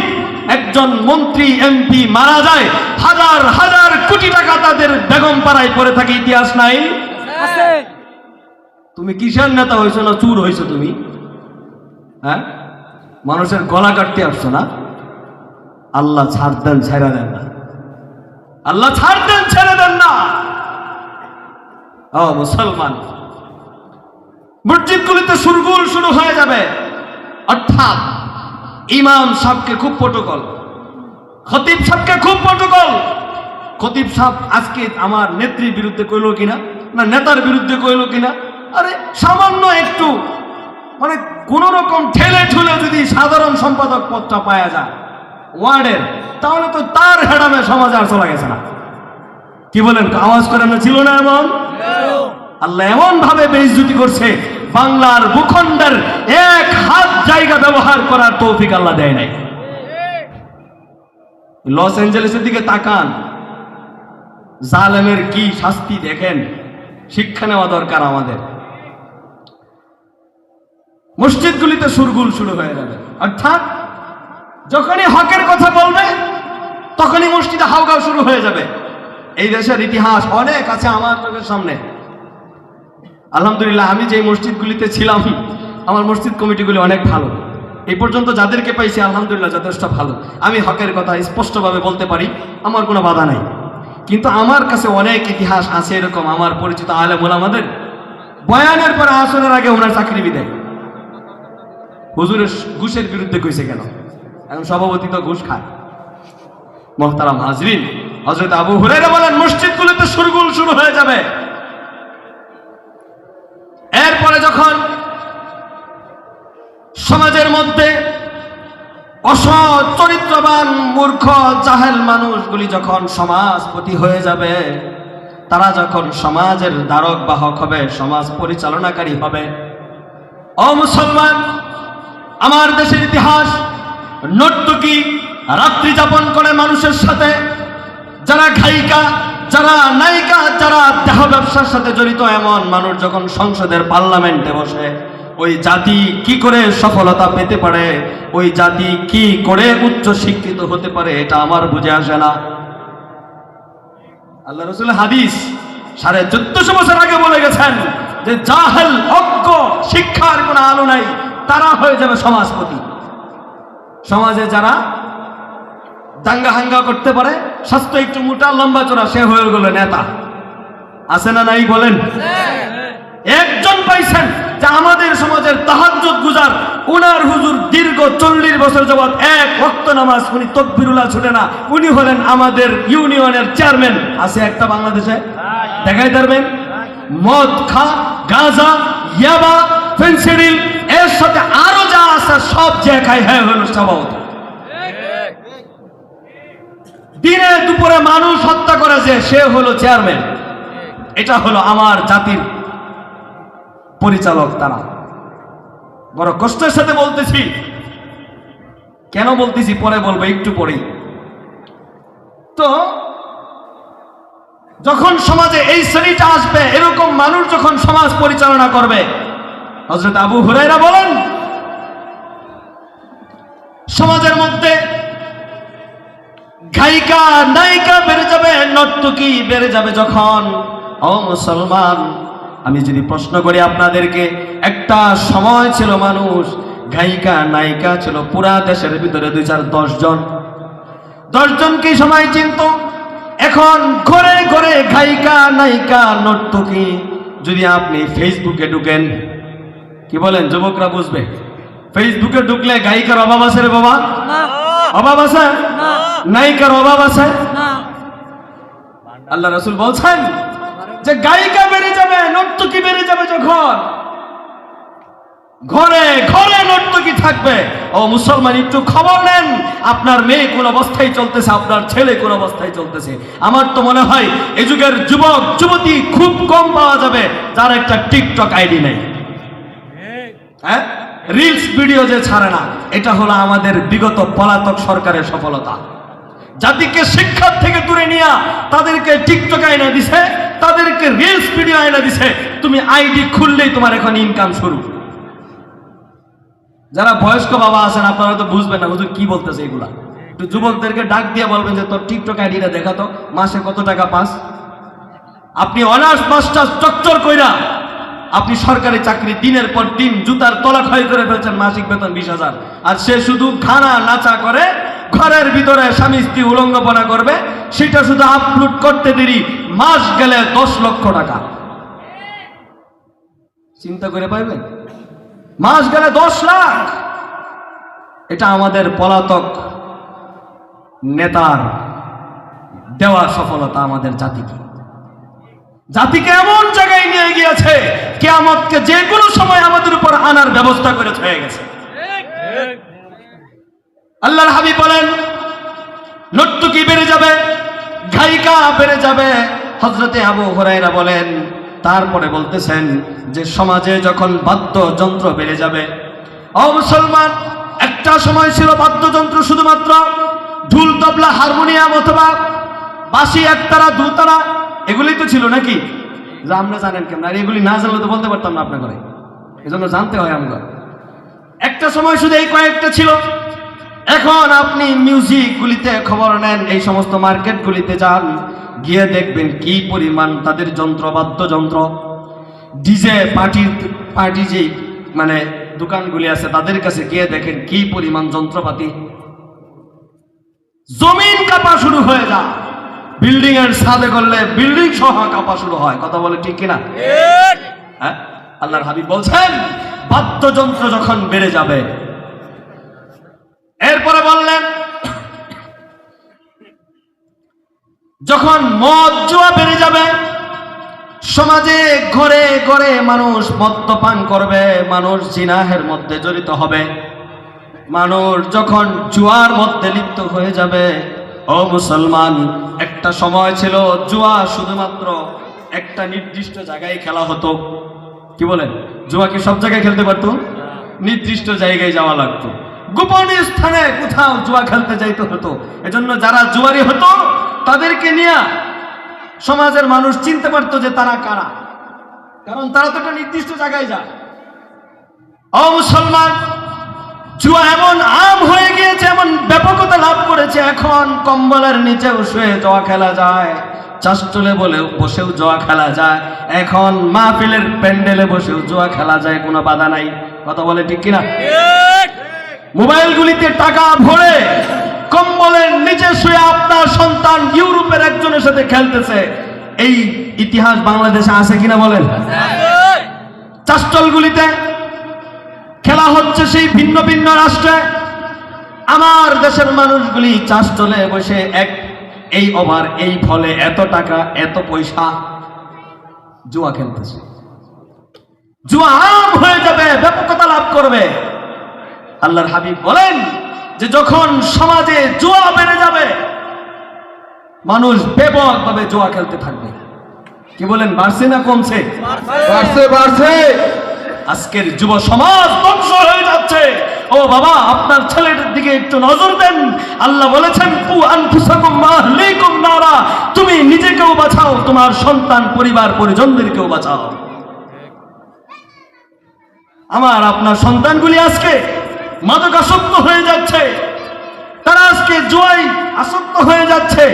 একজন মন্ত্রী এমপি মারা যায়, হাজার হাজার কোটি টাকা তাদের বেগম পাড়ায় পড়ে থাকে, ইতিহাস নাই? তুমি কিসের নেতা হয়েছো না চুর হয়েছো তুমি? মানুষের গলা কাটতে আসছো না? আল্লাহ ছাড় দেন, ছেড়ে দেন না। আল্লাহ ছাড় দেন, ছেড়ে দেন না। ও মুসলমান, মসজিদগুলিতে শোরগোল শুরু হয়ে যাবে, অর্থাৎ ইমাম সাহেবকে খুব প্রটোকল, খতিব সাহেবকে খুব প্রটোকল। খতিব সাহেব আজকে আমার নেত্রীর বিরুদ্ধে কইলো কিনা, না নেতার বিরুদ্ধে কইলো কিনা, আরে সামান্য একটু মানে কোন রকম ঠেলে ঠুলে যদি সাধারণ সম্পাদক পদটা পাওয়া যায় ওয়ার্ডের, তাহলে তো তার হেডামে সমাজে আর চলা গেছে না। কি বলেন, আওয়াজ করেন না, ছিল না এমন? আল্লাহ এমন ভাবে বেইজ্জতি করছে, বাংলার ভূখণ্ডের এক হাত জায়গা ব্যবহার করার তৌফিক আল্লাহ দেয় নাই। লস অ্যাঞ্জেলেসের দিকে তাকান, জালেমের কি শাস্তি দেখেন। শিক্ষা নেওয়া দরকার আমাদের। মসজিদগুলিতে সুরগুল শুরু হয়ে যাবে, অর্থাৎ যখনই হকের কথা বলবে তখনই মসজিদে হাওগাও শুরু হয়ে যাবে। এই দেশের ইতিহাস অনেক আছে আমার চোখের সামনে। আলহামদুলিল্লাহ, আমি যে মসজিদগুলিতে ছিলাম, আমার মসজিদ কমিটিগুলি অনেক ভালো। এই পর্যন্ত যাদেরকে পাইছি আলহামদুলিল্লাহ যথেষ্ট ভালো। আমি হকের কথা স্পষ্টভাবে বলতে পারি, আমার কোনো বাধা নাই। কিন্তু আমার কাছে অনেক ইতিহাস আছে এরকম, আমার পরিচিত আলেম ওলামাদের বয়ানের পরে আসরের আগে ওনার চাকরি বিদায়। হুজুরের ঘুষের বিরুদ্ধে কইছে কেন? এখন সভাপতি তো ঘুষ খায়। মুহতারাম হাজরিন, হযরত আবু হুরায়রা বলেন মসজিদগুলোতে সুরগুল শুরু হয়ে যাবে। এরপরে যখন সমাজের মধ্যে অসৎ চরিত্রবান মূর্খ জাহেল মানুষগুলি যখন সমাজপতি হয়ে যাবে, তারা যখন সমাজের ধারক বাহক হবে, সমাজ পরিচালনাকারী হবে। ও মুসলমান, আমার দেশের ইতিহাস, নর্তকী রাত্রি যাপন করে মানুষের সাথে, যারা গায়িকা, যারা নায়িকা, যারা দেহ ব্যবসার সাথে জড়িত এমন মানুষ যখন সংসদের পার্লামেন্টে বসে, ওই জাতি কি করে সফলতা পেতে পারে, ওই জাতি কি করে উচ্চ শিক্ষিত হতে পারে, এটা আমার বুঝে আসে না। আল্লাহ রাসূল হাদিস 1450 বছর আগে বলে গেছেন যে জাহেল, অজ্ঞ, শিক্ষার কোনো আলো নাই, তারা হয়ে যাবে সমাজপতি। সমাজে যারা দাঙ্গা হাঙ্গা করতে পারে, স্বাস্থ্য একটু মোটা লম্বা চড়া, সে হয়ে গেল নেতা। আছে না নাই বলেন? একজন পাইছেন যে আমাদের সমাজের তাহাজ্জুদ গুজার, উনার হুজুর দীর্ঘ 40 বছর যাবৎ এক ওয়াক্ত নামাজ, উনি তাকবীরুল্লাহ ছুটে না, উনি হলেন আমাদের ইউনিয়নের চেয়ারম্যান। আছে একটা বাংলাদেশে? দেখাই পারবেন? মদ খা, গাঁজা, ইয়াবা, ফেন্সিডিল, এর সাথে আরো যা আছে সব যে খায়, হ্যাঁ হলো সভাপতি। দিনে দুপুরে মানুষ হত্যা করে যে, সে হলো চেয়ারম্যান। এটা হলো আমার জাতির পরিচালক। তারা বড় কষ্টের সাথে বলতেছি, কেন বলতেছি পরে বলবো, একটু পরেই। তো যখন সমাজে এই শ্রেণীটা আসবে, এরকম মানুষ যখন সমাজ পরিচালনা করবে, হযরত আবু হুরায়রা বলেন সমাজের মধ্যে গায়িকা নায়িকা বেড়ে যাবে, নর্তকী বেড়ে যাবে। যখন, ও মুসলমান, আমি যদি প্রশ্ন করি আপনাদেরকে, একটা সময় ছিল মানুষ গায়িকা নায়িকা ছিল পুরা দেশের ভিতরে 2-4-10 জন, 10 জনকে সবাই চিনত। এখন ঘরে ঘরে গায়িকা নায়িকা নর্তকী। যদি আপনি ফেসবুকে ঢুকেন, কি বলেন যুবকরা বুঝবে, ফেসবুকে ঢুকলে গায়িকার অভাব আছে রে বাবা? অভাব আছে? নায়িকার অভাব আছে? আল্লাহ রাসূল বলছেন যে গায়িকা বেড়ে যাবে, নর্তকী বেড়ে যাবে। যখন ঘরে ঘরে নর্তকী থাকবে, ও মুসলমান একটু খবর নেন, আপনার মেয়ে কোন অবস্থায় চলতেছে, আপনার ছেলে কোন অবস্থায় চলতেছে। আমার তো মনে হয় এই যুগের যুবক যুবতী খুব কম পাওয়া যাবে যার একটা টিকটক আইডি নেই। হ্যাঁ, রিলস ভিডিও যে ছাড়ে না, এটা হলো আমাদের বিগত পলাতক সরকারের সফলতা। জাতিকে শিক্ষার থেকে দূরে নিয়ে তাদেরকে টিকটক আইনা দিছে, তাদেরকে রিলস ভিডিও আইনা দিছে। তুমি আইডি খুললেই তোমার এখন ইনকাম শুরু। যারা বয়স্ক বাবা আছেন, আপনারা তো বুঝবেন না হুজুর কি বলতেছে এগুলা। একটু যুবকদেরকে ডাক দিয়ে বলবেন যে তোর টিকটক আইডিটা দেখাতো, মাসে কত টাকা পাস। আপনি অনার্স মাস্টার্স চক্কর কইরা আপনি সরকারি চাকরি দিনের পর দিন জুতার তলা ক্ষয় করে ফেলছেন, মাসিক বেতন 20,000। আর সে শুধু খানা নাচা করে, ঘরের ভিতরে স্বামী স্ত্রী উলঙ্গপনা করবে, সেটা শুধু আপলোড করতে দেরি, মাস গেলে 10 লক্ষ টাকা। চিন্তা করে পাইবেন? মাস গেলে 10 লাখ। এটা আমাদের পলাতক নেতার দেওয়া সফলতা আমাদের জাতিকে এমন জায়গায় নিয়ে গিয়েছে, কিয়ামতকে যে কোনো সময় আমাদের উপর আনার ব্যবস্থা করে হয়ে গেছে। আল্লাহর হাবিব বলেন, নর্তকী বেড়ে যাবে, গায়িকা বেড়ে যাবে। হযরতে আবু হুরায়রা বলেন, তারপরে বলতেছেন যে সমাজে যখন বাদ্যযন্ত্র বেড়ে যাবে। ও মুসলমান, একটা সময় ছিল বাদ্যযন্ত্র শুধুমাত্র ঢোল, তবলা, হারমোনিয়াম অথবা বাঁশি, একতারা, দুতারা, এগুলি তো ছিল নাকি? যে আমরা জানেন কেমন, আর এগুলি না জানলে তো বলতে পারতাম না আপনার ঘরে, এজন্য জানতে হয় আমরা। একটা সময় শুধু এই কয়েকটা ছিল। এখন আপনি মিউজিক গুলিতে খবর নেন, এই সমস্ত মার্কেট গুলিতে যান, গিয়ে দেখবেন কি পরিমাণ তাদের বাদ্যযন্ত্র, ডিজে পার্টি যে মানে দোকানগুলি আছে তাদের কাছে গিয়ে দেখেন কি পরিমাণ যন্ত্রপাতি। জমিন কাঁপা শুরু হয়ে যায়। বিল্ডিং এর ছাদে করলে বিল্ডিং সহ কাঁপা শুরু হয়। কথা বলে ঠিক কিনা? হ্যাঁ, আল্লাহর হাবিব বলছেন বাদ্যযন্ত্র যখন বেড়ে যাবে। এরপরে বললেন যখন মদ জুয়া বেড়ে যাবে, সমাজে ঘরে ঘরে মানুষ মদ্যপান করবে, মানুষ জিনাহের মধ্যে জড়িত হবে, মানুষ যখন জুয়ার মধ্যে লিপ্ত হয়ে যাবে। ও মুসলমান, একটা সময় ছিল জুয়া শুধুমাত্র একটা নির্দিষ্ট জায়গায় খেলা হতো। কি বলেন? জুয়া কি সব জায়গায় খেলতে পারতো? নির্দিষ্ট জায়গায় যাওয়া লাগতো, গোপনীয় স্থানে কোথাও জুয়া খেলতে যাইতে হতো। এজন্য যারা জুয়ারি হতো তাদেরকে নিয়ে সমাজের মানুষ চিনতে পারতো যে তারা কারা, কারণ তারা তো একটা নির্দিষ্ট জায়গায় যায়। ও মুসলমান, জুয়া এমন আম হয়ে গিয়েছে, এমন ব্যাপকতা লাভ করেছে, এখন কম্বলের নিচেও শুয়ে জুয়া খেলা যায়, চাষটলে বসেও জুয়া খেলা যায়, এখন মাহফিলের প্যান্ডেলে বসেও জুয়া খেলা যায়, কোনো বাধা নাই। কথা বলে ঠিক কিনা? মোবাইলগুলিতে টাকা ভরে কম্বলের নিচে শুয়ে আপনার সন্তান ইউরোপের একজনের সাথে খেলতেছে, এই ইতিহাস বাংলাদেশে আছে কিনা বলেন? চাষটলগুলিতে খেলা হচ্ছে সেই ভিন্ন ভিন্ন রাষ্ট্রে। আমার দেশের মানুষগুলি চাষটলে বসে এই ওভার, এই ফলে এত টাকা, এত পয়সা, জুয়া খেলতেছে। জুয়া আম হয়ে যাবে, ব্যাপকতা লাভ করবে। আল্লাহর হাবিব বলেন যে যখন সমাজে জুয়া বেড়ে যাবে, মানুষ ব্যাপকভাবে জুয়া খেলতে থাকবে। কি বলেন, বাড়ছে না কমছে? বাড়ছে। আজকের যুব সমাজ ধ্বংস হয়ে যাচ্ছে। ও বাবা, আপনার ছেলের দিকে একটু নজর দেন। আল্লাহ বলেছেন কু আনফুসাকুম ওয়া আহলিকুম নারা, তুমি নিজেকেও বাঁচাও, তোমার সন্তান পরিবার পরিজনদেরকেও বাঁচাও। আমার আপনার সন্তানগুলি আজকে মাদকাসক্ত হয়ে যাচ্ছে, তারা আজকে জুয়ায় আসক্ত হয়ে যাচ্ছে,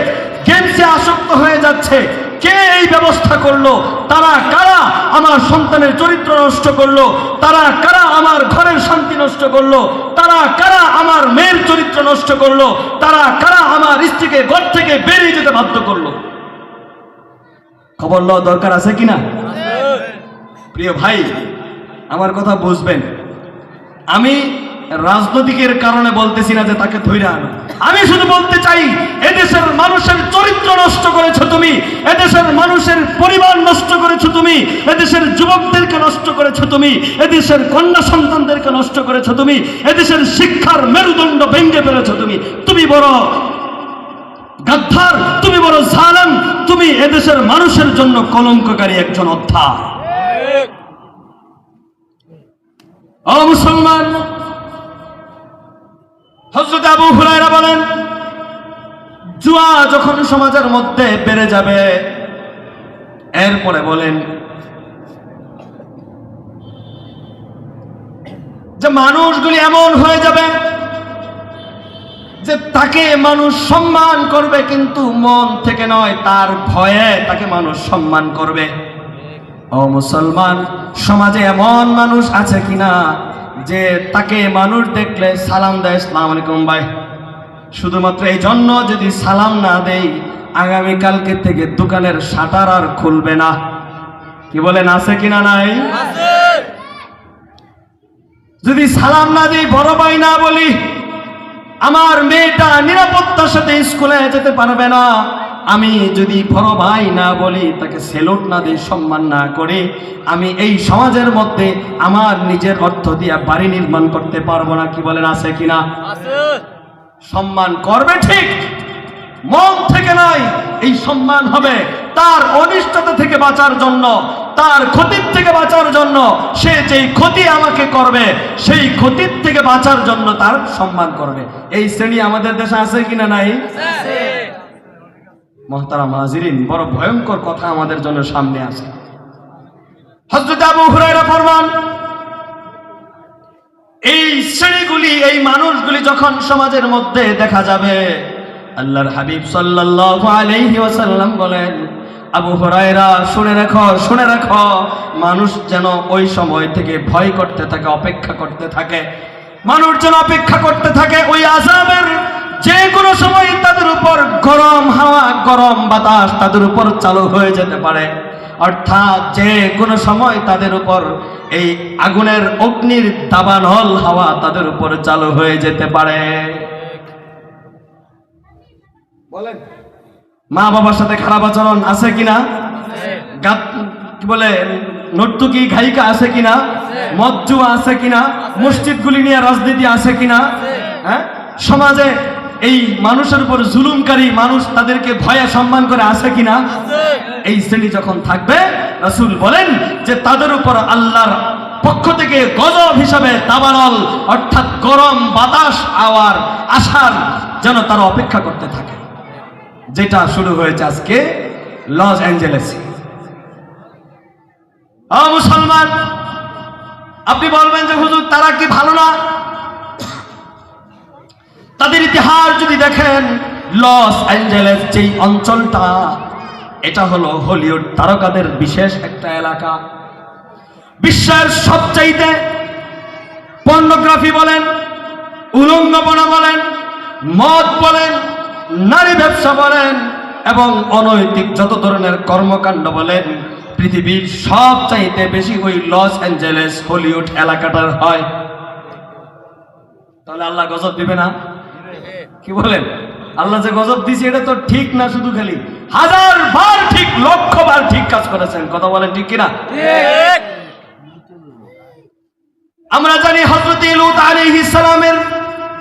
গেমসে আসক্ত হয়ে যাচ্ছে। কে এই ব্যবস্থা করলো? তারা কারা আমার সন্তানের চরিত্র নষ্ট করলো? তারা কারা আমার ঘরের শান্তি নষ্ট করলো? তারা কারা আমার মেয়ের চরিত্র নষ্ট করলো? তারা কারা আমার স্ত্রীকে ঘর থেকে বেরিয়ে যেতে বাধ্য করলো? খবর লওয়া দরকার আছে কিনা? প্রিয় ভাই, আমার কথা বুঝবেন। আমি রাজনৈতিকের কারণে বলতেছি না যে তাকে ধইরা আনো। আমি শুধু বলতে চাই, এদেশের মানুষের চরিত্র নষ্ট করেছো তুমি, এদেশের মানুষের পরিবার নষ্ট করেছো তুমি, এদেশের যুবকদেরকে নষ্ট করেছো তুমি, এদেশের কন্যা সন্তানদেরকে নষ্ট করেছো তুমি, এদেশের শিক্ষার মেরুদণ্ড ভেঙে ফেলেছো তুমি। তুমি বড় গাদ্দার, তুমি বড় জালেম, তুমি এদেশের মানুষের জন্য কলঙ্ককারী একজন অধ্যায়। ও মুসলমান, হযরত আবু হুরায়রা বলেন জুয়া যখন সমাজের মধ্যে বেড়ে যাবে, এরপরে বলেন যে মানুষগুলি এমন হয়ে যাবে যে তাকে মানুষ সম্মান করবে, কিন্তু মন থেকে নয়, তার ভয়ে তাকে মানুষ সম্মান করবে। ও মুসলমান, সমাজে এমন মানুষ আছে কিনা যে তাকে মানুষ দেখলে সালাম দেয়, আসসালামু আলাইকুম ভাই, শুধুমাত্র এই জন্য যদি সালাম না দেই আগামীকালকে থেকে দোকানের শাটার আর খুলবে না। কি বলেন, আছে কিনা? নাই। যদি সালাম না দিই, বড় ভাই না বলি, আমার মেয়েটা নিরাপত্তার সাথে স্কুলে যেতে পারবে না, আমি যদি বড় ভাই না বলি, তাকে সেলুট না দিই, সম্মান না করে, আমি এই সমাজের মধ্যে আমার নিজের অর্থ দিয়ে বাড়ি নির্মাণ করতে পারবো না। কি বলেন, আছে কিনা? সম্মান করবে ঠিক, মন থেকে নয়। এই সম্মান হবে তার অনিষ্টতা থেকে বাঁচার জন্য, তার ক্ষতির থেকে বাঁচার জন্য। সে যেই ক্ষতি আমাকে করবে, সেই ক্ষতির থেকে বাঁচার জন্য তার সম্মান করবে। এই শ্রেণী আমাদের দেশে আছে কিনা? নাই। মুহতারাম হাজিরিন, বড় ভয়ঙ্কর কথা আমাদের জন্য সামনে আসে। হযরত আবু হুরায়রা ফরমান, এই শ্রেণীগুলি, এই মানুষগুলি যখন সমাজের মধ্যে দেখা যাবে, আল্লাহর হাবিব সাল্লাল্লাহু আলাইহি ওয়াসাল্লাম বলেন, আবু হুরায়রা শুনে রাখো, শুনে রাখো, মানুষ যেন ওই সময় থেকে ভয় করতে থাকে, অপেক্ষা করতে থাকে। মানুষ যেন অপেক্ষা করতে থাকে ওই আযাবের, যে কোনো সময় তাদের উপর গরম হাওয়া, গরম বাতাস তাদের উপর চালু হয়ে যেতে পারে। অর্থাৎ যে কোনো সময় তাদের উপর এই আগুনের, অগ্নির দাবানল হাওয়া তাদের উপর চালু হয়ে যেতে পারে। বলেন, মা বাবার সাথে খারাপ আচরণ আছে কিনা? কি বলে, নর্তকী গায়িকা আছে কিনা? মদ জুয়া আছে কিনা? মসজিদগুলি নিয়ে রাজনীতি আছে কিনা? হ্যাঁ, সমাজে এই মানুষের উপর জুলুমকারী মানুষ, তাদেরকে ভয়ে সম্মান করে আছে কিনা? এই শ্রেণী যখন থাকবে, রাসূল বলেন যে তাদের উপর আল্লাহর পক্ষ থেকে গজব হিসাবে দাবানল, অর্থাৎ গরম বাতাস আওয়ার আসার যেন তারা অপেক্ষা করতে থাকে। যেটা শুরু হয়েছে আজকে লস অ্যাঞ্জেলেসে। মুসলমান, আপনি বলবেন যে হুজুর তারা কি ভালো না? তাদের ইতিহাস যদি দেখেন, লস অ্যাঞ্জেলেস যেই অঞ্চলটা, এটা হলো হলিউড তারকাদের বিশেষ একটা এলাকা। বিশ্বের সবচাইতে পর্নোগ্রাফি বলেন, উলঙ্গপনা বলেন, মদ বলেন, নারী ব্যবসা বলেন এবং অনৈতিক যত ধরনের কর্মকাণ্ড বলেন, পৃথিবীর সবচাইতে বেশি ওই লস অ্যাঞ্জেলেস হলিউড এলাকাটার হয়। তাহলে আল্লাহ গজব দিবে না? কি বলেন? আল্লাহ যে গজব দিছে এটা তো ঠিক না, শুধু খালি 1000 বার ঠিক, লক্ষ বার ঠিক কাজ করেছেন। কথা বলেন ঠিক কিনা? ঠিক। আমরা জানি হযরত লূত আলাইহিস সালামের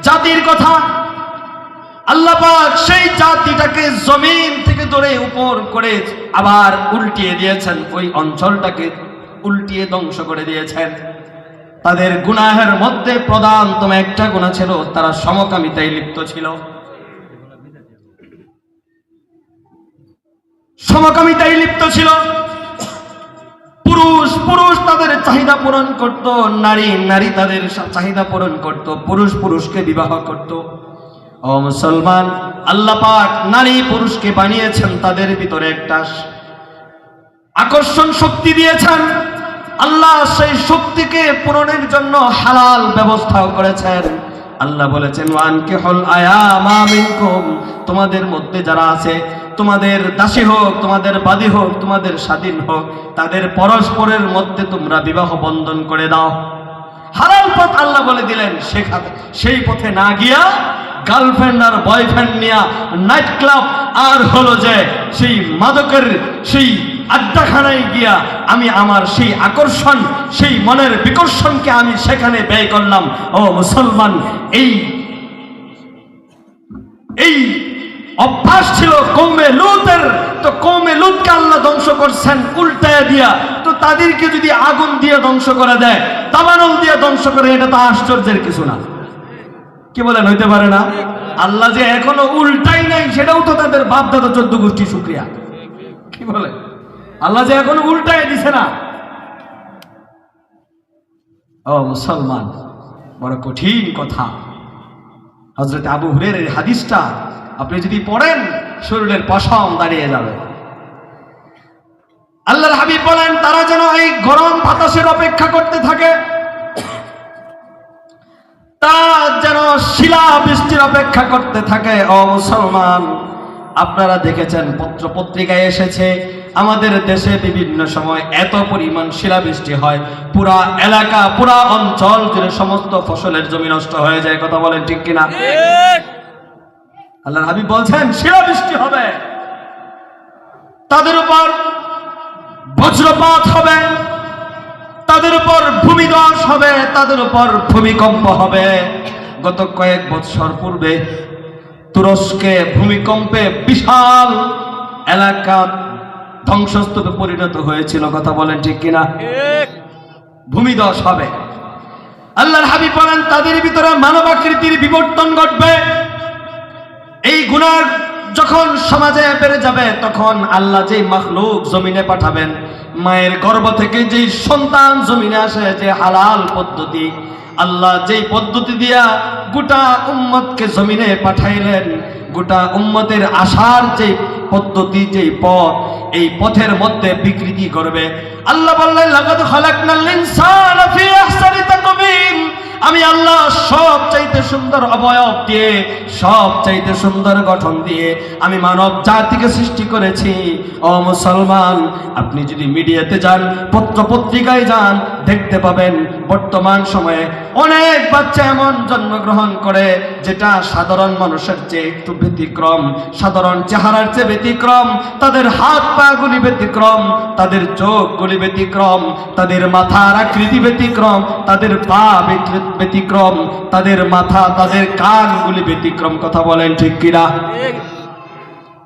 জাতির কথা। আল্লাহ পাক সেই জাতিটাকে জমিন থেকে ধরে উপর করে আবার উল্টিয়ে দিয়েছেন, ওই অঞ্চলটাকে উল্টিয়ে ধ্বংস করে দিয়েছেন। তাদের গুনাহের মধ্যে প্রধানতম একটা গুনাহ ছিল, তারা সমকামিতায় লিপ্ত ছিল। সমকামিতায় লিপ্ত ছিল। পুরুষ পুরুষ তাদের চাহিদা পূরণ করত, নারী নারী তাদের চাহিদা পূরণ করত, পুরুষ পুরুষকে বিবাহ করত। ও মুসলমান, আল্লাহ পাক নারী পুরুষকে বানিয়েছেন, তাদের ভিতরে একটা আকর্ষণ শক্তি দিয়েছেন। আল্লাহ সেই শক্তিকে পূরণের জন্য হালাল ব্যবস্থাও করেছেন। আল্লাহ বলেছেন, ওয়ানকিহুল আয়ামা মিনকুম, তোমাদের মধ্যে যারা আছে, তোমাদের দাসী হোক, তোমাদের বাদী হোক, তোমাদের স্বাধীন হোক, তাদের পরস্পরের মধ্যে তোমরা বিবাহ বন্ধন করে দাও। হালাল পথ আল্লাহ বলে দিলেন। সেই পথে না গিয়া গার্লফ্রেন্ড আর বয়ফ্রেন্ড নিয়ে নাইট ক্লাব আর হলো যে সেই মাদকের সেই আড্ডাখানায় গিয়া আমি আমার সেই আকর্ষণ, সেই মনের বিকর্ষণকে আমি সেখানে ব্যয় করলাম। ও মুসলমান, এই অভ্যাস ছিল কওমে লূতের। তো কওমে লূতকে আল্লাহ ধ্বংস করছেন উল্টায় দিয়া। তো তাদেরকে যদি আগুন দিয়ে ধ্বংস করে দেয়, দাবানল দিয়ে ধ্বংস করে, এটা তো আশ্চর্যের কিছু না। কি বলেন, হইতে পারে না? আল্লাহ যে এখনো উল্টাই নাই, সেটাও তো তাদের বাপ দাদা 14 গোষ্ঠী শুকরিয়া। কি বলে, আল্লাহ যে এখনো উল্টাই দিছে না। ও মুসলমান, বড় কঠিন কথা। হযরত আবু হুরায়রার হাদিসটা আপনি যদি পড়েন, শরীরের পশম দাঁড়িয়ে যাবে। আল্লাহর হাবিব বলেন, তারা যেন এই গরম বাতাসের অপেক্ষা করতে থাকে, তারা যেন শিলা বৃষ্টির অপেক্ষা করতে থাকে। ও মুসলমান, আপনারা দেখেছেন পত্র পত্রিকায় এসেছে, আমাদের দেশে বিভিন্ন সময় এত পরিমাণ শিলাবৃষ্টি হয়, পুরা এলাকা পুরা অঞ্চল জুড়ে সমস্ত ফসলের জমি নষ্ট হয়ে যায়। কথা বলেন ঠিক কিনা? আল্লাহর হাবিব বলছেন শিলাবৃষ্টি হবে, তাদের উপর বজ্রপাত হবে, তাদের উপর ভূমিধস হবে, তাদের উপর ভূমিকম্প হবে। গত কয়েক বছর পূর্বে তুরস্কে ভূমিকম্পে বিশাল এলাকা ধ্বংসস্তূপে পরিণত হয়েছিল। কথা বলেন ঠিক কিনা? ভূমিধস হবে। আল্লাহর হাবিব বলেন তাদের ভিতরে মানবাকৃতির বিবর্তন ঘটবে। এই গুনাহ যখন সমাজে বেড়ে যাবে, তখন আল্লাহ যেই মাখলুক জমিনে পাঠাবেন, মায়ের গর্ভ থেকে যেই সন্তান জমিনে আসে, যে হালাল পদ্ধতি, আল্লাহ যেই পদ্ধতি দিয়া গোটা উম্মতকে জমিনে পাঠাইলেন, গোটা উম্মতের আসার যে পদ্ধতি, যেই পথ, এই পথের মধ্যে বিকৃতি করবে। আল্লাহ বললেন লাকাদ খালাকনাল ইনসানা ফি আহসানি তাকওয়িম, আমি আল্লাহ সব চাইতে সুন্দর অবয়ব দিয়ে, সব চাইতে সুন্দর গঠন দিয়ে আমি মানব জাতিকে সৃষ্টি করেছি। ও মুসলমান, আপনি যদি মিডিয়াতে যান, পত্র পত্রিকায় যান, দেখতে পাবেন বর্তমান সময়ে অনেক বাচ্চা এমন জন্মগ্রহণ করে যেটা সাধারণ মানুষের চেয়ে একটু ব্যতিক্রম, সাধারণ চেহারার চেয়ে ব্যতিক্রম, তাদের হাত পা গুলি ব্যতিক্রম, তাদের চোখ গুলি ব্যতিক্রম, তাদের মাথার আকৃতি ব্যতিক্রম, তাদের পা ব্যতিক্রম, তাদের মাথা, তাদের কানগুলি ব্যতিক্রম। কথা বলেন ঠিক কিনা?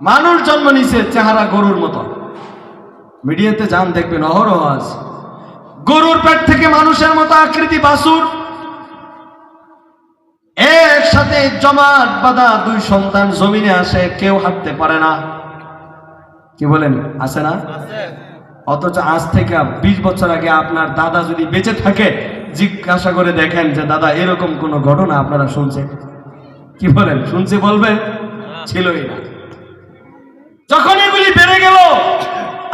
মানুষ জন্ম নিছে চেহারা গরুর মতো। মিডিয়াতে যান, দেখবেন অহরহ আছে গরুর পেট থেকে মানুষের মতো আকৃতি বাছুর, একসাথে জমাট বাঁধা দুই সন্তান জমিনে আসে, কেউ হাঁটতে পারে না। কি বলেন, আছে না? অথচ আজ থেকে 20 বছর আগে আপনার দাদা যদি বেঁচে থাকে, জিজ্ঞাসা করে দেখেন যে দাদা এরকম কোন ঘটনা আপনারা শুনছেন? কি বলেন, শুনছে বলবে? ছিলই না। যখন এগুলি বেড়ে গেল,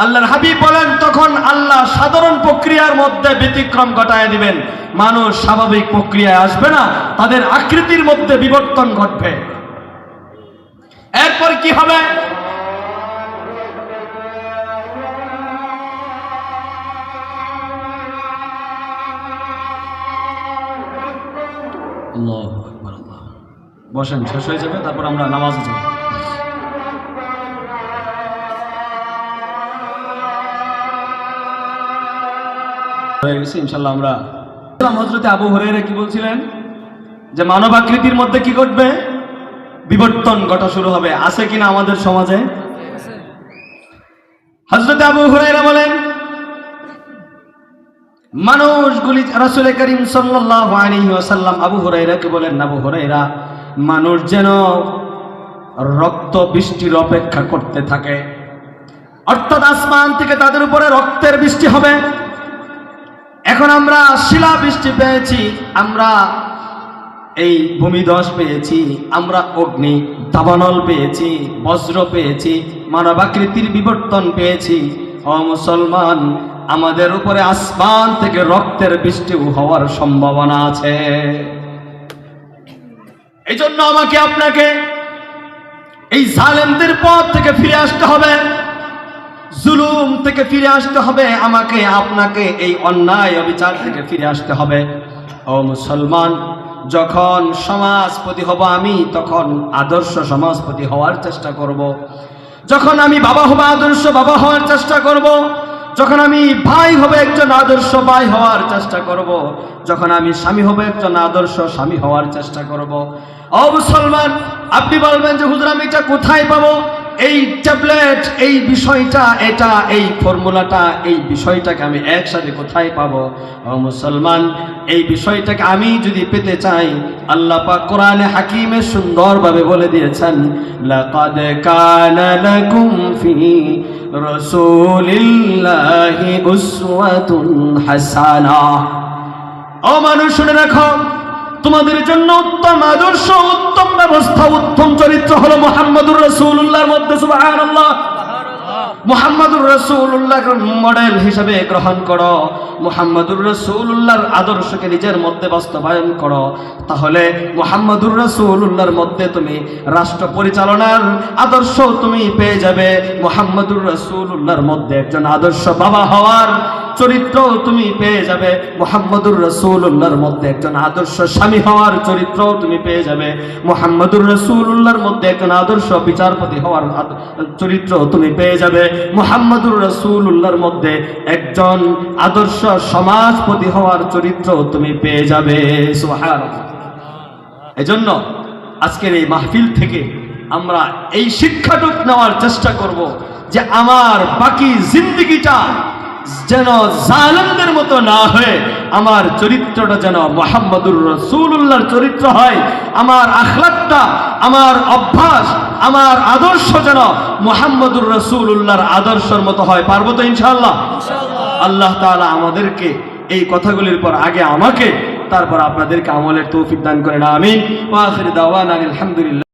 আল্লাহর হাবিব বলেন তখন আল্লাহ সাধারণ প্রক্রিয়ার মধ্যে ব্যতিক্রম ঘটায় দিবেন। মানুষ স্বাভাবিক প্রক্রিয়ায় আসবে না, তাদের আকৃতির মধ্যে বিবর্তন ঘটবে। এরপর কি হবে? আল্লাহু আকবার। আল্লাহ, বসেন, শেষ হয়ে যাবে, তারপর আমরা নামাজে যাব। ইনশাআল্লাহ আমরা হযরত আবু হুরায়রা কি বলছিলেন যে মানব আকৃতির মধ্যে কি ঘটবে? বিবর্তন ঘটা শুরু হবে। আছে কিনা আমাদের সমাজে? হযরত আবু হুরায়রা বলেন মানুষগুলি, রাসূল করিম সাল্লাল্লাহু আলাইহি ওয়াসাল্লাম আবু হুরায়রাকে বলেন, আবু হুরায়রা, মানুষ যেন রক্ত বৃষ্টির অপেক্ষা করতে থাকে, অর্থাৎ আসমান থেকে তাদের উপরে রক্তের বৃষ্টি হবে। এখন আমরা শিলা বৃষ্টি পেয়েছি, আমরা এই ভূমিধস পেয়েছি, আমরা অগ্নি দাবানল পেয়েছি, বজ্র পেয়েছি, মানবাকৃতির বিবর্তন পেয়েছি। ও মুসলমান, আমাদের উপরে আসমান থেকে রক্তের বৃষ্টি হওয়ার সম্ভাবনা আছে। এই জন্য আমাকে আপনাকে এই জালেমদের পথ থেকে ফিরে আসতে হবে, জুলুম থেকে ফিরে আসতে হবে, আমাকে আপনাকে এই অন্যায় অবিচার থেকে ফিরে আসতে হবে। ও মুসলমান, যখন সমাজপতি হব আমি, তখন আদর্শ সমাজপতি হওয়ার চেষ্টা করব। যখন আমি বাবা হব, আদর্শ বাবা হওয়ার চেষ্টা করব। যখন আমি ভাই হব, একজন আদর্শ ভাই হওয়ার চেষ্টা করব। যখন আমি স্বামী হব, একজন আদর্শ স্বামী হওয়ার চেষ্টা করব। ও মুসলমান, আপনি বলবেন যে হুজুর আমি এটা কোথায় পাবো? এই ট্যাবলেট, এই বিষয়টা, এটা, এই ফর্মুলাটা, এই বিষয়টাকে আমি একসাথে কোথায় পাবো? ও মুসলমান, এই বিষয়টাকে আমি যদি পেতে চাই, আল্লাহ পাক কোরআনে হাকিমে সুন্দরভাবে বলে দিয়েছেন, লাকাদ কানা লাকুম ফি রাসূলিল্লাহি উসওয়াতুন হাসানাহ। ও মানুষ, শুনে রাখো, তোমাদের জন্য উত্তম আদর্শ, উত্তম ব্যবস্থা, উত্তম চরিত্র হলো মুহাম্মদুর রাসূলুল্লাহর মধ্যে। সুবহানাল্লাহ। মুহাম্মদুর রাসূলুল্লাহর মডেল হিসেবে গ্রহণ করো, মুহাম্মদুর রাসূলুল্লাহর আদর্শকে নিজের মধ্যে বাস্তবায়ন করো, তাহলে মুহাম্মদুর রাসূলুল্লাহর মধ্যে তুমি রাষ্ট্র পরিচালনার আদর্শ তুমি পেয়ে যাবে। মুহাম্মদুর রাসূলুল্লাহর মধ্যে একজন আদর্শ বাবা হওয়ার চরিত্র তুমি পেয়ে যাবে। মুহাম্মদুর রাসূলুল্লাহর মধ্যে একজন আদর্শ স্বামী হওয়ার চরিত্র তুমি পেয়ে যাবে। মুহাম্মদুর রাসূলুল্লাহর মধ্যে একজন আদর্শ বিচারপতি হওয়ার চরিত্র তুমি পেয়ে যাবে। মুহাম্মদুর রাসূলুল্লাহর মধ্যে একজন আদর্শ সমাজপতি হওয়ার চরিত্র তুমি পেয়ে যাবে। সুবহানাল্লাহ। এজন্য আজকের এই মাহফিল থেকে আমরা এই শিক্ষাটুকু নেওয়ার চেষ্টা করব যে আমার বাকি জিন্দেগিটা যেন জালেমদের মতো না হয়ে আমার চরিত্রটা যেন মুহাম্মদুর রাসূলুল্লাহর চরিত্র হয়। আমার আখলাকটা, আমার অভ্যাস, আমার আদর্শ যেন মুহাম্মদুর রাসূলুল্লাহর আদর্শের মতো হয়। পারবো তো ইনশাআল্লাহ? আল্লাহ তাআলা আমাদেরকে এই কথাগুলির পর আগে আমাকে, তারপর আপনাদেরকে আমলের তৌফিক দান করেন। আমিন। ওয়া আখির দাওয়ানা আলহামদুলিল্লাহ।